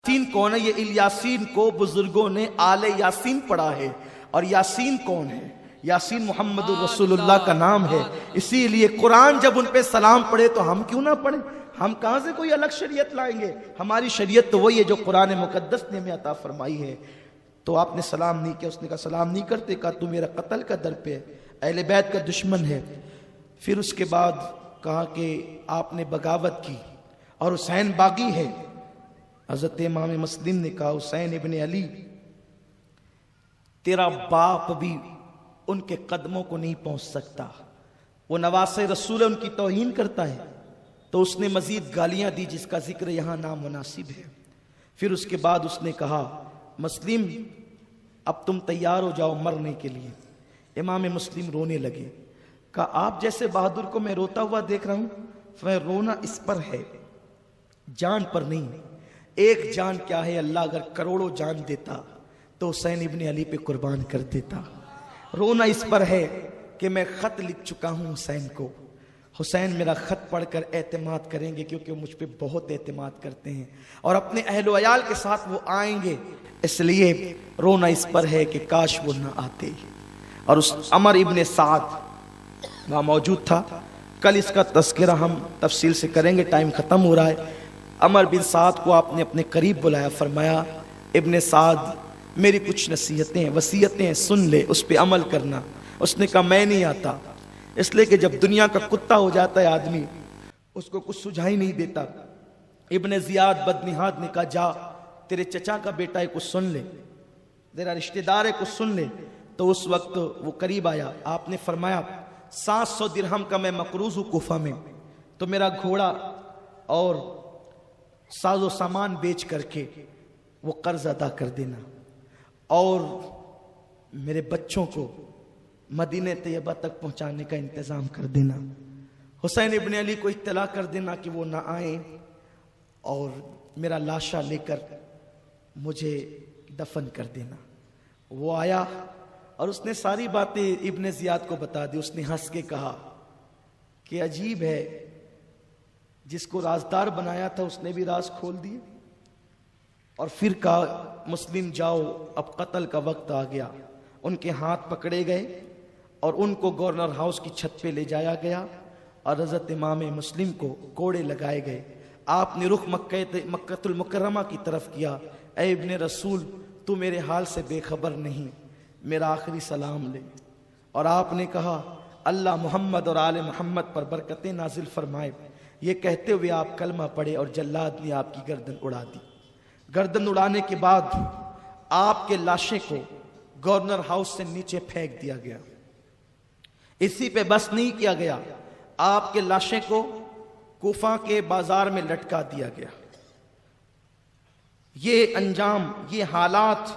یاسین کون ہے؟ یہ الیاسین کو بزرگوں نے آل یاسین پڑھا ہے، اور یاسین کون ہے؟ یاسین محمد رسول اللہ کا نام ہے۔ اسی لیے قرآن جب ان پہ سلام پڑھے تو ہم کیوں نہ پڑھیں؟ ہم کہاں سے کوئی الگ شریعت لائیں گے؟ ہماری شریعت تو وہی ہے جو قرآن مقدس نے ہمیں عطا فرمائی ہے۔ تو آپ نے سلام نہیں کیا، اس نے کہا سلام نہیں کرتے، کہا تو میرا قتل کا در پہ ہے، اہل بیت کا دشمن ہے۔ پھر اس کے بعد کہا کہ آپ نے بغاوت کی اور حسین باغی ہے۔ حضرت امام مسلم نے کہا حسین ابن علی تیرا باپ بھی ان کے قدموں کو نہیں پہنچ سکتا، وہ نواسے رسول ان کی توہین کرتا ہے۔ تو اس نے مزید گالیاں دی جس کا ذکر یہاں نامناسب ہے۔ پھر اس کے بعد اس نے کہا مسلم اب تم تیار ہو جاؤ مرنے کے لیے۔ امام مسلم رونے لگے، کہا آپ جیسے بہادر کو میں روتا ہوا دیکھ رہا ہوں، میں رونا اس پر ہے جان پر نہیں۔ ایک جان کیا ہے، اللہ اگر کروڑوں جان دیتا تو حسین ابن علی پہ قربان کر دیتا۔ رونا اس پر ہے کہ میں خط لکھ چکا ہوں حسین کو، حسین میرا خط پڑھ کر اعتماد کریں گے کیونکہ وہ مجھ پہ بہت اعتماد کرتے ہیں، اور اپنے اہل و عیال کے ساتھ وہ آئیں گے، اس لیے رونا اس پر ہے کہ کاش وہ نہ آتے۔ اور اس عمر ابن سعد وہاں موجود تھا، کل اس کا تذکرہ ہم تفصیل سے کریں گے، ٹائم ختم ہو رہا ہے۔ عمر بن سعد کو آپ نے اپنے قریب بلایا، فرمایا ابن سعد میری کچھ نصیحتیں وصیتیں ہیں، سن لے، اس پہ عمل کرنا۔ اس نے کہا میں نہیں آتا، اس لیے کہ جب دنیا کا کتا ہو جاتا ہے آدمی اس کو کچھ سجھائی نہیں دیتا۔ ابن زیاد بدنہاد نے کہا جا تیرے چچا کا بیٹا ہے کچھ سن لے، تیرا رشتہ دار ہے کچھ سن لے۔ تو اس وقت وہ قریب آیا، آپ نے فرمایا 700 درہم کا میں مقروض ہوں کوفہ میں، تو میرا گھوڑا اور ساز و سامان بیچ کر کے وہ قرض ادا کر دینا، اور میرے بچوں کو مدینہ طیبہ تک پہنچانے کا انتظام کر دینا۔ حسین ابن علی کو اطلاع کر دینا کہ وہ نہ آئیں، اور میرا لاشا لے کر مجھے دفن کر دینا۔ وہ آیا اور اس نے ساری باتیں ابن زیاد کو بتا دی۔ اس نے ہنس کے کہا کہ عجیب ہے، جس کو رازدار بنایا تھا اس نے بھی راز کھول دیے۔ اور پھر کہا مسلم جاؤ، اب قتل کا وقت آ گیا۔ ان کے ہاتھ پکڑے گئے اور ان کو گورنر ہاؤس کی چھت پہ لے جایا گیا، اور حضرت امام مسلم کو کوڑے لگائے گئے۔ آپ نے رخ مکہ المکرمہ کی طرف کیا، اے ابن رسول تو میرے حال سے بے خبر نہیں، میرا آخری سلام لے۔ اور آپ نے کہا اللہ محمد اور آل محمد پر برکتیں نازل فرمائے۔ یہ کہتے ہوئے آپ کلمہ پڑھے اور جلاد نے آپ کی گردن اڑا دی۔ گردن اڑانے کے بعد آپ کے لاشے کو گورنر ہاؤس سے نیچے پھینک دیا گیا۔ اسی پہ بس نہیں کیا گیا، آپ کے لاشے کو کوفہ کے بازار میں لٹکا دیا گیا۔ یہ انجام، یہ حالات،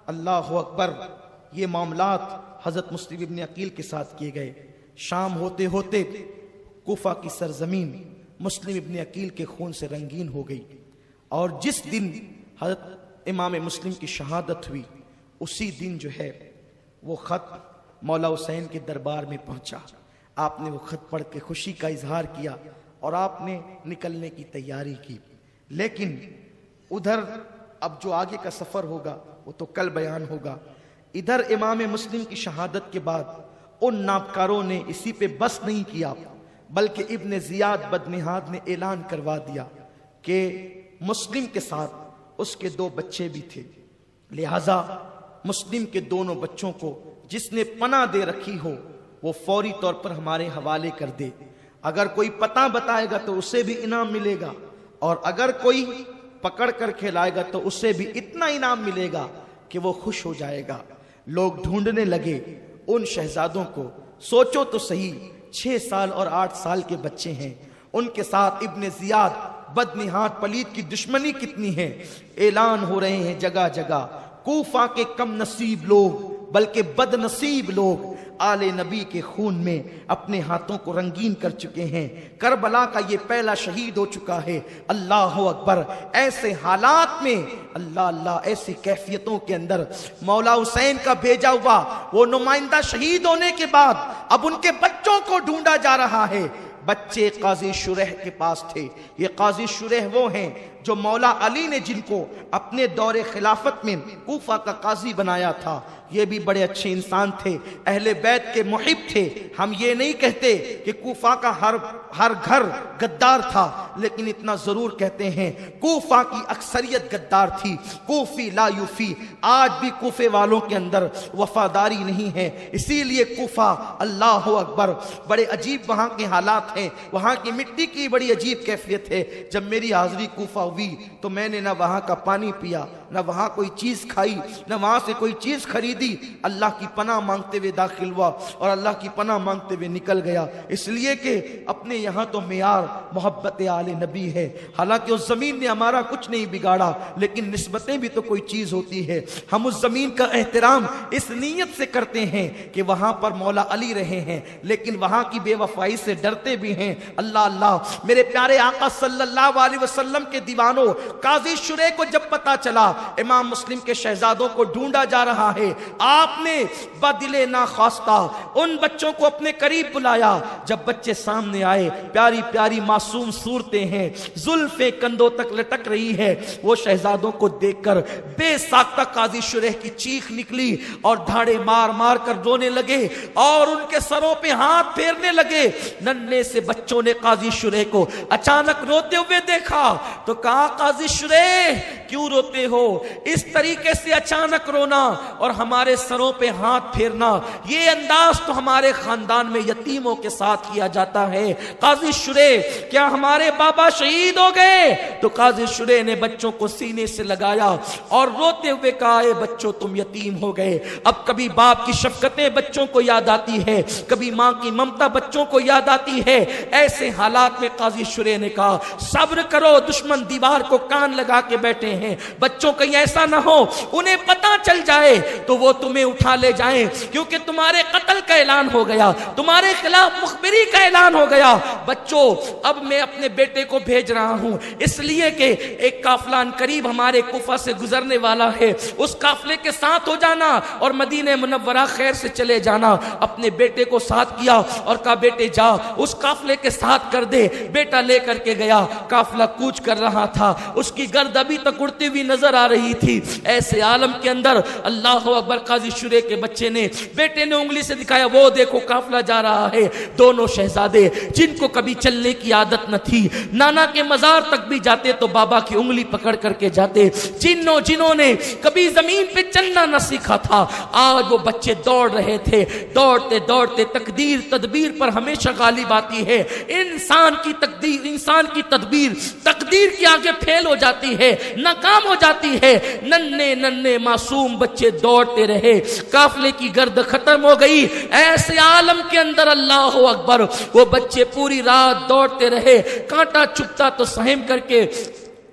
اللہ اکبر، یہ معاملات حضرت مسلم ابن عقیل کے ساتھ کیے گئے۔ شام ہوتے ہوتے کوفہ کی سرزمین مسلم ابن عقیل کے خون سے رنگین ہو گئی، اور جس دن حضرت امام مسلم کی شہادت ہوئی اسی دن جو ہے وہ خط مولا حسین کے دربار میں پہنچا۔ آپ نے وہ خط پڑھ کے خوشی کا اظہار کیا اور آپ نے نکلنے کی تیاری کی، لیکن ادھر اب جو آگے کا سفر ہوگا وہ تو کل بیان ہوگا۔ ادھر امام مسلم کی شہادت کے بعد ان نابکاروں نے اسی پہ بس نہیں کیا، بلکہ ابن زیاد بدنہاد نے اعلان کروا دیا کہ مسلم کے ساتھ اس کے 2 بچے بھی تھے، لہذا مسلم کے دونوں بچوں کو جس نے پناہ دے رکھی ہو وہ فوری طور پر ہمارے حوالے کر دے۔ اگر کوئی پتہ بتائے گا تو اسے بھی انعام ملے گا، اور اگر کوئی پکڑ کر کھلائے گا تو اسے بھی اتنا انعام ملے گا کہ وہ خوش ہو جائے گا۔ لوگ ڈھونڈنے لگے ان شہزادوں کو، سوچو تو صحیح 6 سال اور 8 سال کے بچے ہیں، ان کے ساتھ ابن زیاد بدنہاد پلید کی دشمنی کتنی ہے۔ اعلان ہو رہے ہیں جگہ جگہ، کوفہ کے کم نصیب لوگ بلکہ بد نصیب لوگ آل نبی کے خون میں اپنے ہاتھوں کو رنگین کر چکے ہیں۔ کربلا کا یہ پہلا شہید ہو چکا ہے۔ اللہ اکبر۔ ایسے حالات میں اللہ اللہ، ایسی کیفیتوں کے اندر مولا حسین کا بھیجا ہوا وہ نمائندہ شہید ہونے کے بعد اب ان کے بچوں کو ڈھونڈا جا رہا ہے۔ بچے قاضی شریح کے پاس تھے۔ یہ قاضی شریح وہ ہیں جو مولا علی نے جن کو اپنے دور خلافت میں کوفہ کا قاضی بنایا تھا۔ یہ بھی بڑے اچھے انسان تھے، اہل بیت کے محب تھے۔ ہم یہ نہیں کہتے کہ کوفہ کا ہر گھر غدار تھا، لیکن اتنا ضرور کہتے ہیں کوفہ کی اکثریت غدار تھی۔ کوفی لا یوفی، آج بھی کوفے والوں کے اندر وفاداری نہیں ہے۔ اسی لیے کوفہ، اللہ اکبر، بڑے عجیب وہاں کے حالات ہیں۔ وہاں کی مٹی کی بڑی عجیب کیفیت ہے۔ جب میری حاضری کوفہ ہوئی تو میں نے نہ وہاں کا پانی پیا، نہ وہاں کوئی چیز کھائی، نہ وہاں سے کوئی چیز خریدی۔ اللہ کی پناہ مانگتے ہوئے داخل ہوا اور اللہ کی پناہ مانگتے ہوئے نکل گیا، اس لیے کہ اپنے یہاں تو معیار محبت آل نبی ہے۔ حالانکہ اس زمین نے ہمارا کچھ نہیں بگاڑا، لیکن نسبتیں بھی تو کوئی چیز ہوتی ہے۔ ہم اس زمین کا احترام اس نیت سے کرتے ہیں کہ وہاں پر مولا علی رہے ہیں، لیکن وہاں کی بے وفائی سے ڈرتے بھی ہیں۔ اللہ اللہ، میرے پیارے آقا صلی اللہ علیہ وسلم کے دیوانوں، قاضی شریح کو جب پتا چلا امام مسلم کے شہزادوں کو ڈھونڈا جا رہا ہے، آپ نے بدل ناخواستہ ان بچوں کو اپنے قریب بلایا۔ جب بچے سامنے آئے، پیاری پیاری معصوم صورتیں ہیں، زلفیں کندھوں تک لٹک رہی ہے، وہ شہزادوں کو دیکھ کر بے ساختہ قاضی شریح کی چیخ نکلی اور دھاڑے مار مار کر رونے لگے اور ان کے سروں پہ ہاتھ پھیرنے لگے۔ ننھے سے بچوں نے قاضی شریح کو اچانک روتے ہوئے دیکھا تو کہا، قاضی شریح کیوں روتے ہو؟ اس طریقے سے اچانک رونا اور ہمارے سروں پہ ہاتھ پھیرنا، یہ انداز تو ہمارے خاندان میں یتیموں کے ساتھ کیا جاتا ہے۔ قاضی شریح کیا ہمارے بابا شہید ہو گئے؟ تو قاضی شریح نے بچوں کو سینے سے لگایا اور روتے ہوئے کہا، اے بچوں تم یتیم ہو گئے۔ اب کبھی باپ کی شفقتیں بچوں کو یاد آتی ہے، کبھی ماں کی ممتا بچوں کو یاد آتی ہے۔ ایسے حالات میں قاضی شریح نے کہا، صبر کرو، دشمن دیوار کو کان لگا کے بیٹھے ہیں، بچوں کہیں ایسا نہ ہو انہیں پتہ چل جائے تو وہ تمہیں اٹھا لے جائیں، کیونکہ تمہارے قتل کا اعلان ہو گیا، تمہارے خلاف مخبری کا اعلان ہو گیا۔ بچوں اب میں اپنے بیٹے کو بھیج رہا ہوں، اس لیے کہ ایک قافلہ قریب ہمارے کوفہ سے گزرنے والا ہے، اس قافلے کے ساتھ ہو جانا اور مدینہ منورہ خیر سے چلے جانا۔ اپنے بیٹے کو ساتھ کیا اور کہا، بیٹے جا اس قافلے کے ساتھ کر دے۔ بیٹا لے کر کے گیا، قافلہ کوچ کر رہا تھا، اس کی گرد ابھی تک اڑتی ہوئی نظر آ رہی تھی۔ ایسے عالم کے اندر اللہ اکبر، قاضی شریح کے بچے نے، بیٹے نے انگلی سے دکھایا، وہ دیکھو قافلہ جا رہا ہے۔ دونوں شہزادے جن کو کبھی چلنے کی عادت نہ تھی، نانا کے مزار تک بھی جاتے تو بابا کی انگلی پکڑ کر کے جاتے۔ جنہوں نے کبھی زمین پہ چلنا نہ سیکھا تھا، آج وہ بچے دوڑ رہے تھے۔ دوڑتے دوڑتے تقدیر تدبیر پر ہمیشہ غالب آتی ہے۔ انسان کی تدبیر تقدیر کے آگے فیل ہو جاتی ہے، ناکام ہو جاتی ہے۔ ننھے معصوم بچے دوڑتے رہے، قافلے کی گرد ختم ہو گئی۔ ایسے عالم کے اندر اللہ اکبر، وہ بچے پوری رات دوڑتے رہے، کانٹا چبھتا تو سہم کر کے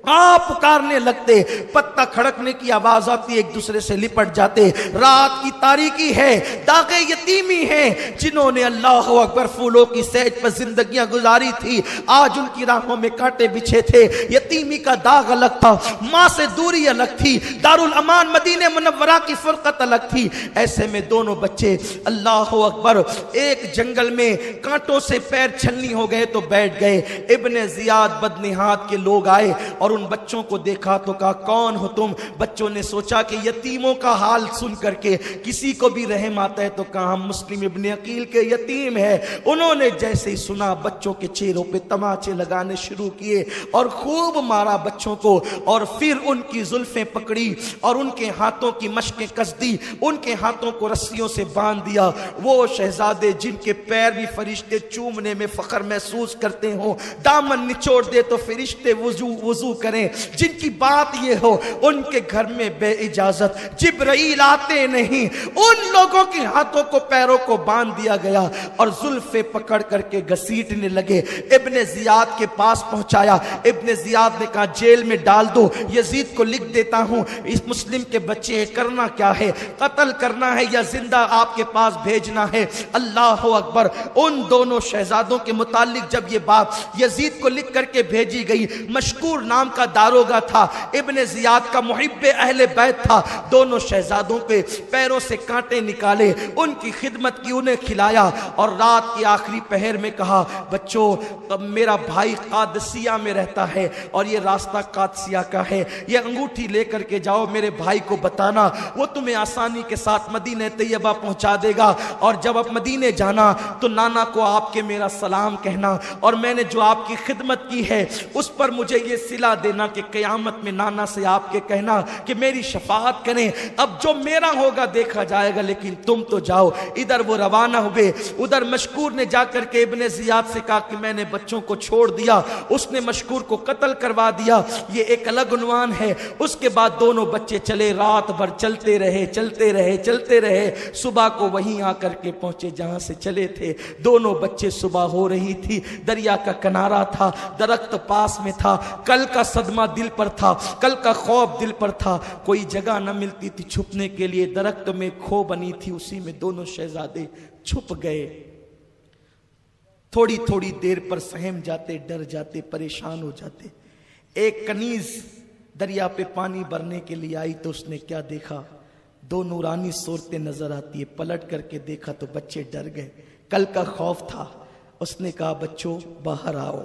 آپ پکارنے لگتے، پتہ کھڑکنے کی آواز آتی، ایک دوسرے سے لپٹ جاتے۔ رات کی تاریکی ہے، داغ یتیمی ہے، جنہوں نے اللہ اکبر پھولوں کی سیج پر زندگیاں گزاری تھی، آج ان کی راہوں میں کانٹے بچھے تھے۔ یتیمی کا داغ الگ تھا، ماں سے دوری الگ تھی، دارالامان مدینہ منورہ کی فرقت الگ تھی۔ ایسے میں دونوں بچے اللہ اکبر ایک جنگل میں کانٹوں سے پیر چھلنی ہو گئے تو بیٹھ گئے۔ ابن زیاد بدنہاد کے لوگ آئے اور ان بچوں کو دیکھا تو کہا، کون ہو تم؟ بچوں نے سوچا کہ یتیموں کا حال سن کر کے کسی کو بھی رحم آتا ہے، تو کہا، ہم مسلم ابن عقیل کے یتیم ہیں۔ انہوں نے جیسے ہی سنا، بچوں کے چہروں پہ تماچے لگانے شروع کیے اور خوب مارا بچوں کو، اور پھر ان کی زلفیں پکڑی اور ان کے ہاتھوں کی مشقیں کس دی، ان کے ہاتھوں کو رسیوں سے باندھ دیا۔ وہ شہزادے جن کے پیر بھی فرشتے چومنے میں فخر محسوس کرتے ہوں، دامن نچوڑ دے تو فرشتے وضو کریں, جن کی بات یہ ہو ان کے گھر میں بے اجازت جبرائیل آتے نہیں. ان لوگوں کے ہاتھوں کو پیروں کو باندھ دیا گیا اور زلفیں پکڑ کر کے گھسیٹنے لگے. ابن زیاد کے پاس پہنچایا. ابن زیاد نے کہا جیل میں ڈال دو, یزید کو لکھ دیتا ہوں, اس مسلم کے بچے کرنا کیا ہے, قتل کرنا ہے یا زندہ آپ کے پاس بھیجنا ہے. اللہ اکبر. ان دونوں شہزادوں کے متعلق جب یہ بات یزید کو لکھ کر کے بھیجی گئی, مشکور نام کا داروغہ تھا, ابن زیاد کا محب اہل بیت تھا, دونوں شہزادوں کے پیروں سے کانٹے نکالے, ان کی خدمت کی, انہیں کھلایا اور رات کی آخری پہر میں کہا بچوں میرا بھائی قادسیہ میں رہتا ہے اور یہ راستہ قادسیہ کا ہے, یہ انگوٹھی لے کر کے جاؤ, میرے بھائی کو بتانا, وہ تمہیں آسانی کے ساتھ مدینہ طیبہ پہنچا دے گا, اور جب آپ مدینے جانا تو نانا کو آپ کے میرا سلام کہنا, اور میں نے جو آپ کی خدمت کی ہے اس پر مجھے یہ صلہ دینا کہ قیامت میں نانا سے آپ کے کہنا کہ میری شفاعت کریں. اب جو میرا ہوگا دیکھا جائے گا, لیکن تم تو جاؤ. ادھر وہ روانہ ہوئے. ادھر مشکور نے جا کر کے ابن زیاد سے کہا کہ میں نے بچوں کو چھوڑ دیا, اس نے مشکور کو قتل کروا دیا. یہ ایک الگ عنوان ہے. اس کے بعد دونوں بچے چلے, رات بھر چلتے رہے چلتے رہے چلتے رہے, صبح کو وہیں آ کر کے پہنچے جہاں سے چلے تھے. دونوں بچے, صبح ہو رہی تھی, دریا کا کنارہ تھا, درخت پاس میں تھا, کل کا صدمہ دل پر تھا, کل کا خوف دل پر تھا, کوئی جگہ نہ ملتی تھی چھپنے کے لیے. درخت میں کھو بنی تھی, اسی میں دونوں شہزادے چھپ گئے. تھوڑی تھوڑی دیر پر سہم جاتے, ڈر جاتے, پریشان ہو جاتے. ایک کنیز دریا پہ پانی بھرنے کے لیے آئی تو اس نے کیا دیکھا, دو نورانی صورتیں نظر آتی ہے. پلٹ کر کے دیکھا تو بچے ڈر گئے, کل کا خوف تھا. اس نے کہا بچوں باہر آؤ,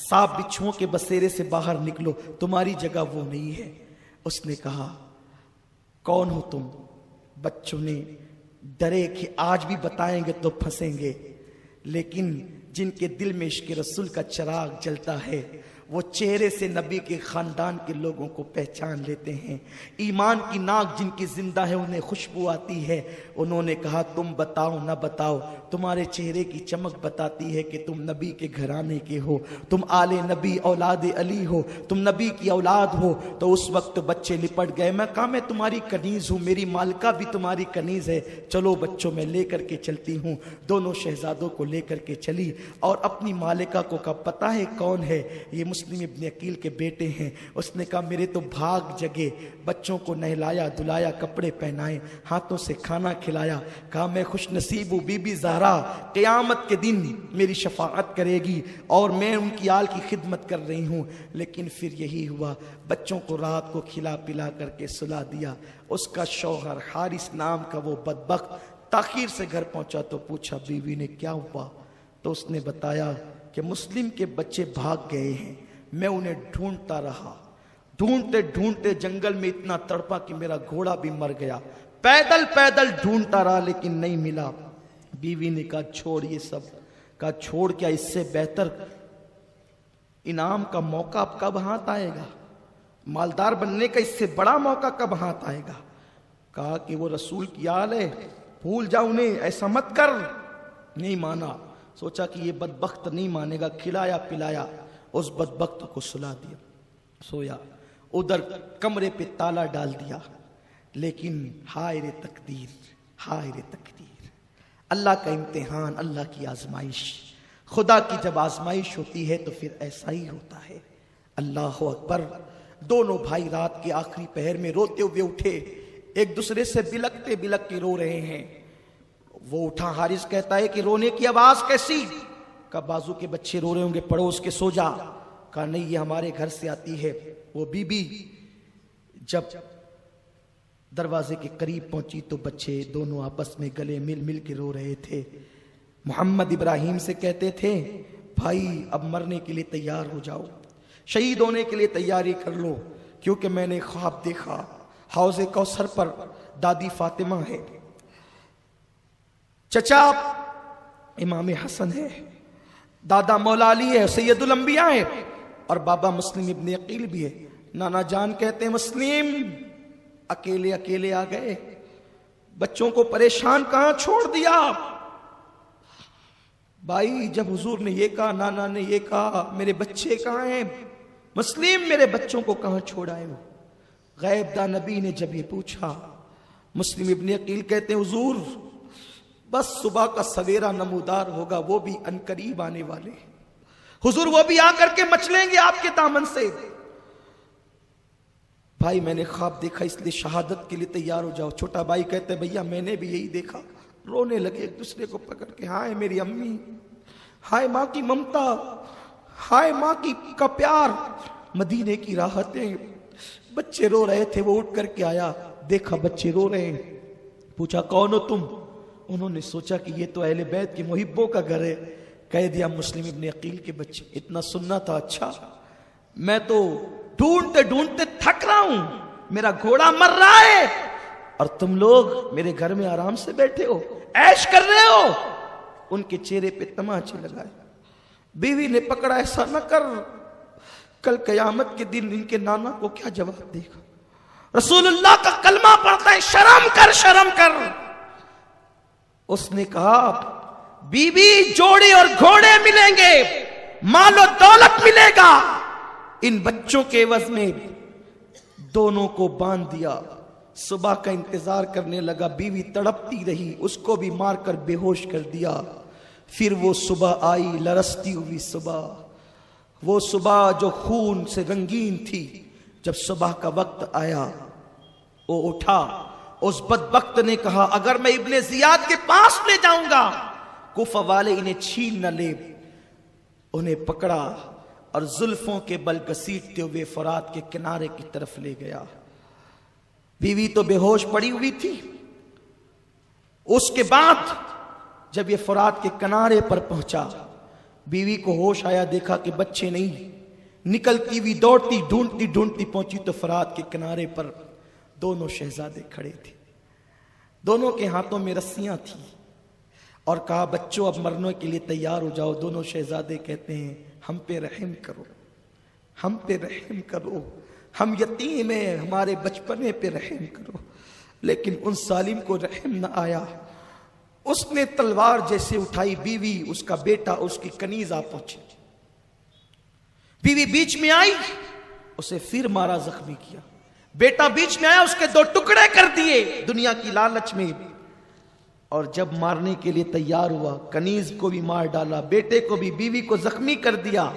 سانپ بچھوؤں کے بسیرے سے باہر نکلو, تمہاری جگہ وہ نہیں ہے. اس نے کہا کون ہو تم؟ بچوں نے ڈرے کہ آج بھی بتائیں گے تو پھنسیں گے, لیکن جن کے دل میں عشق رسول کا چراغ جلتا ہے وہ چہرے سے نبی کے خاندان کے لوگوں کو پہچان لیتے ہیں. ایمان کی ناک جن کی زندہ ہے انہیں خوشبو آتی ہے. انہوں نے کہا تم بتاؤ نہ بتاؤ, تمہارے چہرے کی چمک بتاتی ہے کہ تم نبی کے گھرانے کے ہو, تم آل نبی اولاد علی ہو, تم نبی کی اولاد ہو. تو اس وقت بچے لپٹ گئے. میں کہا میں تمہاری کنیز ہوں, میری مالکہ بھی تمہاری کنیز ہے, چلو بچوں میں لے کر کے چلتی ہوں. دونوں شہزادوں کو لے کر کے چلی اور اپنی مالکہ کو کہا پتہ ہے کون ہے؟ یہ مسلم ابن عقیل کے بیٹے ہیں. اس نے کہا میرے تو بھاگ جگے. بچوں کو نہلایا دلایا, کپڑے پہنائے, ہاتھوں سے کھانا کھلایا. کہا میں خوش نصیب ہوں, بی بی زہرا قیامت کے دن میری شفاعت کرے گی اور میں ان کی آل کی خدمت کر رہی ہوں. لیکن پھر یہی ہوا, بچوں کو رات کو کھلا پلا کر کے سلا دیا. اس کا شوہر حارث نام کا وہ بدبخت تاخیر سے گھر پہنچا تو پوچھا بیوی نے کیا ہوا؟ تو اس نے بتایا کہ مسلم کے بچے بھاگ گئے ہیں, میں انہیں ڈھونڈتا رہا, ڈھونڈتے ڈھونڈتے جنگل میں اتنا تڑپا کہ میرا گھوڑا بھی مر گیا, پیدل پیدل ڈھونڈتا رہا لیکن نہیں ملا. بیوی نے کہا چھوڑ یہ سب. کہا چھوڑ کیا, اس سے بہتر انعام کا موقع اب کب ہاتھ آئے گا, مالدار بننے کا اس سے بڑا موقع کب ہاتھ آئے گا. کہا کہ وہ رسول کی آل ہے, بھول جا انہیں, ایسا مت کر. نہیں مانا. سوچا کہ یہ بدبخت نہیں مانے گا, کھلایا پلایا, اس بدبخت کو سلا دیا, سویا. ادھر کمرے پہ تالا ڈال دیا. لیکن ہائے رے تقدیر, ہائے رے تقدیر, اللہ کا امتحان, اللہ کی آزمائش. خدا کی جب آزمائش ہوتی ہے تو پھر ایسا ہی ہوتا ہے. اللہ اکبر. دونوں بھائی رات کے آخری پہر میں روتے ہوئے اٹھے, ایک دوسرے سے بلکتے بلک کے رو رہے ہیں. وہ اٹھا, حارث کہتا ہے کہ رونے کی آواز کیسی؟ کہا بازو کے بچے رو رہے ہوں گے, پڑوس کے سو جا. کہا نہیں یہ ہمارے گھر سے آتی ہے. وہ بی بی جب دروازے کے قریب پہنچی تو بچے دونوں آپس میں گلے مل مل کے رو رہے تھے. محمد ابراہیم سے کہتے تھے بھائی اب مرنے کے لیے تیار ہو جاؤ, شہید ہونے کے لیے تیاری کر لو, کیونکہ میں نے خواب دیکھا حوض کوثر پر دادی فاطمہ ہے, چچا امام حسن ہے, دادا مولا علی ہے, سید الانبیاء ہے, اور بابا مسلم ابن عقیل بھی ہے. نانا جان کہتے ہیں مسلم اکیلے اکیلے آ گئے, بچوں کو پریشان کہاں چھوڑ دیا. بھائی جب حضور نے یہ کہا, نانا نے یہ کہا, میرے بچے کہاں ہیں؟ مسلم میرے بچوں کو کہاں چھوڑ آئے ہو؟ غیب داں نبی نے جب یہ پوچھا، مسلم ابن عقیل کہتے ہیں حضور بس صبح کا سویرا نمودار ہوگا، وہ بھی عنقریب آنے والے ہیں حضور، وہ بھی آ کر کے مچلیں گے آپ کے دامن سے۔ بھائی میں نے خواب دیکھا اس لیے شہادت کے لیے تیار ہو جاؤ۔ چھوٹا بھائی کہتے ہیں بھیا میں نے بھی یہی دیکھا۔ رونے لگے ایک دوسرے کو پکڑ کے، ہائے میری امی، ہائے ماں کی ممتا، ہائے ماں کا پیار، مدینے کی راحتیں۔ بچے رو رہے تھے، وہ اٹھ کر کے آیا، دیکھا بچے رو رہے ہیں، پوچھا کون ہو تم؟ انہوں نے سوچا کہ یہ تو اہل بیت کے محبوں کا گھر ہے، کہہ دیا مسلم ابن عقیل کے بچے۔ اتنا سننا تھا، اچھا میں تو ڈھونڈتے ڈھونڈتے تھک رہا ہوں، میرا گھوڑا مر رہا ہے، اور تم لوگ میرے گھر میں آرام سے بیٹھے ہو، عیش کر رہے ہو۔ ان کے چہرے پہ تماچے لگائے۔ بیوی نے پکڑا، ایسا نہ کر، کل قیامت کے دن ان کے نانا کو کیا جواب دے گا؟ رسول اللہ کا کلمہ پڑھتا ہے، شرم کر شرم کر۔ اس نے کہا بیوی جوڑے اور گھوڑے ملیں گے، مال و دولت ملے گا، ان بچوں کے عوض میں دونوں کو باندھ دیا۔ صبح کا انتظار کرنے لگا، بیوی تڑپتی رہی، اس کو بھی مار کر بے ہوش کر دیا۔ پھر وہ صبح آئی، لرزتی ہوئی صبح، وہ صبح جو خون سے رنگین تھی۔ جب صبح کا وقت آیا وہ اٹھا، اس بدبخت نے کہا اگر میں ابن زیاد کے پاس لے جاؤں گا کوفہ والے انہیں چھین نہ لے۔ انہیں پکڑا اور زلفوں کے بل گھسیٹتے ہوئے فرات کے کنارے کی طرف لے گیا۔ بیوی تو بے ہوش پڑی ہوئی تھی۔ اس کے بعد جب یہ فرات کے کنارے پر پہنچا، بیوی کو ہوش آیا، دیکھا کہ بچے نہیں، نکلتی ہوئی دوڑتی ڈھونڈتی ڈھونڈتی پہنچی تو فرات کے کنارے پر دونوں شہزادے کھڑے تھے، دونوں کے ہاتھوں میں رسیاں تھیں، اور کہا بچوں اب مرنے کے لیے تیار ہو جاؤ۔ دونوں شہزادے کہتے ہیں ہم پہ رحم کرو، ہم پہ رحم کرو، ہم یتیم ہیں، ہمارے بچپنے پہ رحم کرو۔ لیکن ان ظالم کو رحم نہ آیا، اس نے تلوار جیسے اٹھائی، بیوی اس کا بیٹا اس کی کنیز آ پہنچی، بیوی بیچ میں آئی، اسے پھر مارا، زخمی کیا، بیٹا بیچ میں آیا، اس کے دو ٹکڑے کر دیے دنیا کی لالچ میں، اور جب مارنے کے لیے تیار ہوا کنیز کو بھی مار ڈالا، بیٹے کو بھی، بیوی کو زخمی کر دیا۔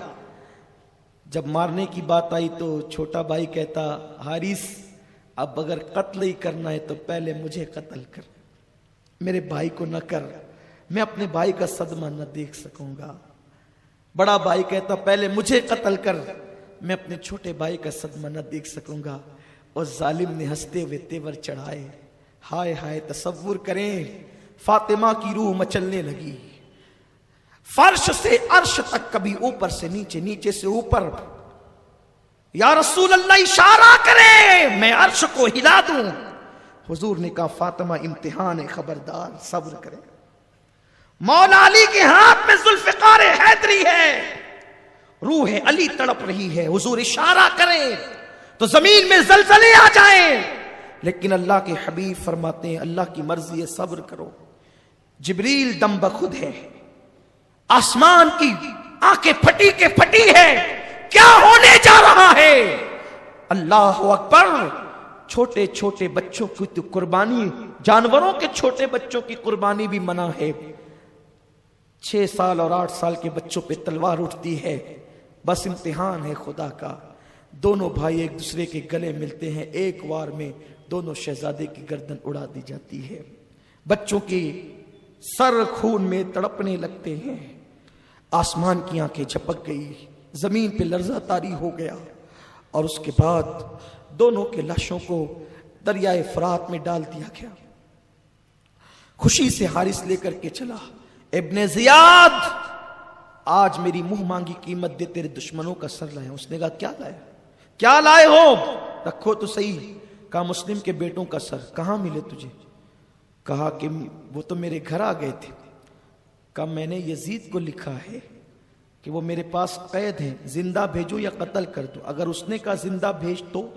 جب مارنے کی بات آئی تو چھوٹا بھائی کہتا حارث اب اگر قتل ہی کرنا ہے تو پہلے مجھے قتل کر، میرے بھائی کو نہ کر، میں اپنے بھائی کا صدمہ نہ دیکھ سکوں گا۔ بڑا بھائی کہتا پہلے مجھے قتل کر، میں اپنے چھوٹے بھائی کا صدمہ نہ دیکھ سکوں گا۔ اور ظالم نے ہنستے ہوئے تیور چڑھائے۔ ہائے ہائے، تصور کریں، فاطمہ کی روح مچلنے لگی، فرش سے عرش تک، کبھی اوپر سے نیچے، نیچے سے اوپر۔ یا رسول اللہ اشارہ کرے میں عرش کو ہلا دوں۔ حضور نے کہا فاطمہ امتحان ہے، خبردار صبر کرے۔ مولا علی کے ہاتھ میں ذوالفقار حیدری ہے، روح علی تڑپ رہی ہے، حضور اشارہ کریں تو زمین میں زلزلے آ جائیں، لیکن اللہ کے حبیب فرماتے ہیں اللہ کی مرضی ہے، صبر کرو۔ جبریل دم بخود ہے، آسمان کی آنکھیں پھٹی کے پھٹی ہے، کیا ہونے جا رہا ہے؟ اللہ اکبر۔ چھوٹے چھوٹے بچوں کی تو قربانی، جانوروں کے چھوٹے بچوں کی قربانی بھی منع ہے۔ 6 سال اور 8 سال کے بچوں پہ تلوار اٹھتی ہے، بس امتحان ہے خدا کا۔ دونوں بھائی ایک دوسرے کے گلے ملتے ہیں، ایک وار میں دونوں شہزادے کی گردن اڑا دی جاتی ہے، بچوں کی سر خون میں تڑپنے لگتے ہیں۔ آسمان کی آنکھیں جھپک گئی، زمین پہ لرزہ طاری ہو گیا، اور اس کے بعد دونوں کے لاشوں کو دریائے فرات میں ڈال دیا گیا۔ خوشی سے حارث لے کر کے چلا، ابن زیاد آج میری منہ مانگی قیمت دے، تیرے دشمنوں کا سر لائے۔ اس نے کہا کیا لائے؟ کیا لائے ہو؟ رکھو تو صحیح۔ کہا مسلم کے بیٹوں کا سر۔ کہاں ملے تجھے؟ کہا کہ وہ تو میرے گھر آ گئے تھے۔ کہا میں نے یزید کو لکھا ہے کہ وہ میرے پاس قید ہیں، زندہ بھیجو یا قتل کر دو۔ اگر اس نے کہا زندہ بھیج تو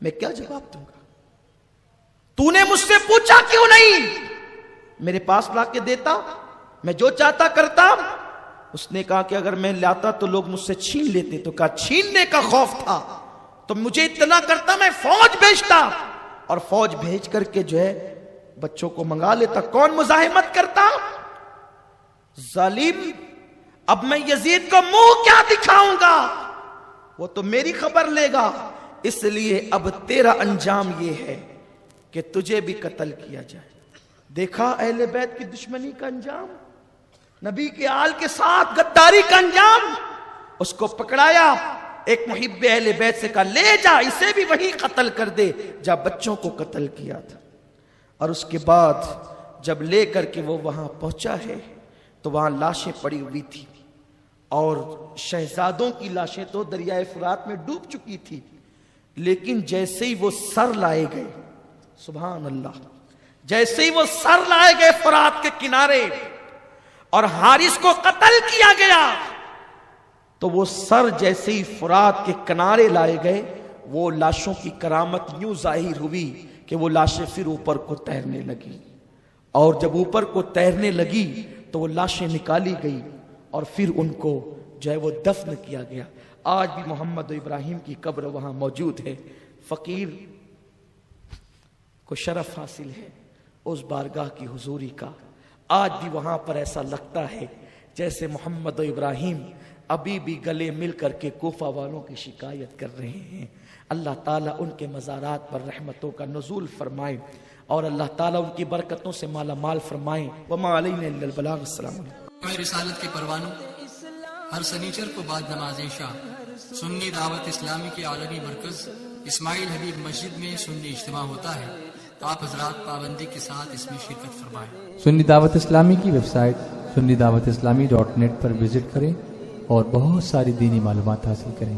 میں کیا جواب دوں گا؟ تو نے مجھ سے پوچھا کیوں نہیں؟ میرے پاس لا کے دیتا، میں جو چاہتا کرتا۔ اس نے کہا کہ اگر میں لاتا تو لوگ مجھ سے چھین لیتے. تو کہا چھیننے کا خوف تھا تو مجھے اطلاع کرتا, میں فوج بھیجتا اور فوج بھیج کر کے جو ہے بچوں کو منگا لیتا. کون مزاحمت کرتا؟ ظالم. اب میں یزید کو منہ کیا دکھاؤں گا, وہ تو میری خبر لے گا. اس لیے اب تیرا انجام یہ ہے کہ تجھے بھی قتل کیا جائے. دیکھا اہل بیت کی دشمنی کا انجام, نبی کے آل کے ساتھ غداری کا انجام. اس کو پکڑایا, ایک محب اہل بیت سے کہا لے جا, اسے بھی وہی قتل کر دے جا بچوں کو قتل کیا تھا. اور اس کے بعد جب لے کر کے وہ وہاں پہنچا ہے تو وہاں لاشیں پڑی ہوئی تھی, اور شہزادوں کی لاشیں تو دریائے فرات میں ڈوب چکی تھی. لیکن جیسے ہی وہ سر لائے گئے, سبحان اللہ, جیسے ہی وہ سر لائے گئے فرات کے کنارے اور حارث کو قتل کیا گیا, تو وہ سر جیسے ہی فرات کے کنارے لائے گئے, وہ لاشوں کی کرامت یوں ظاہر ہوئی کہ وہ لاشیں پھر اوپر کو تیرنے لگی. اور جب اوپر کو تیرنے لگی تو وہ لاشیں نکالی گئی اور پھر ان کو جو ہے وہ دفن کیا گیا. آج بھی محمد و ابراہیم کی قبر وہاں موجود ہے. فقیر کو شرف حاصل ہے اس بارگاہ کی حضوری کا. آج بھی وہاں پر ایسا لگتا ہے جیسے محمد و ابراہیم ابھی بھی گلے مل کر کے کوفہ والوں کی شکایت کر رہے ہیں. اللہ تعالیٰ ان کے مزارات پر رحمتوں کا نزول فرمائے اور اللہ تعالیٰ ان کی برکتوں سے مالا مال فرمائے. وما علینا الا البلاغ. السلام علیکم. رسالت کے پروانوں ہر سنیچر کو بعد نماز عشاء سنی دعوت اسلامی کے عالمی مرکز اسماعیل حبیب مسجد میں سنی اجتماع ہوتا ہے. آپ حضرات پابندی کے ساتھ اس میں شرکت فرمائیں. سنی دعوت اسلامی کی website sunni dawat islami.net پر وزٹ کریں اور بہت ساری دینی معلومات حاصل کریں.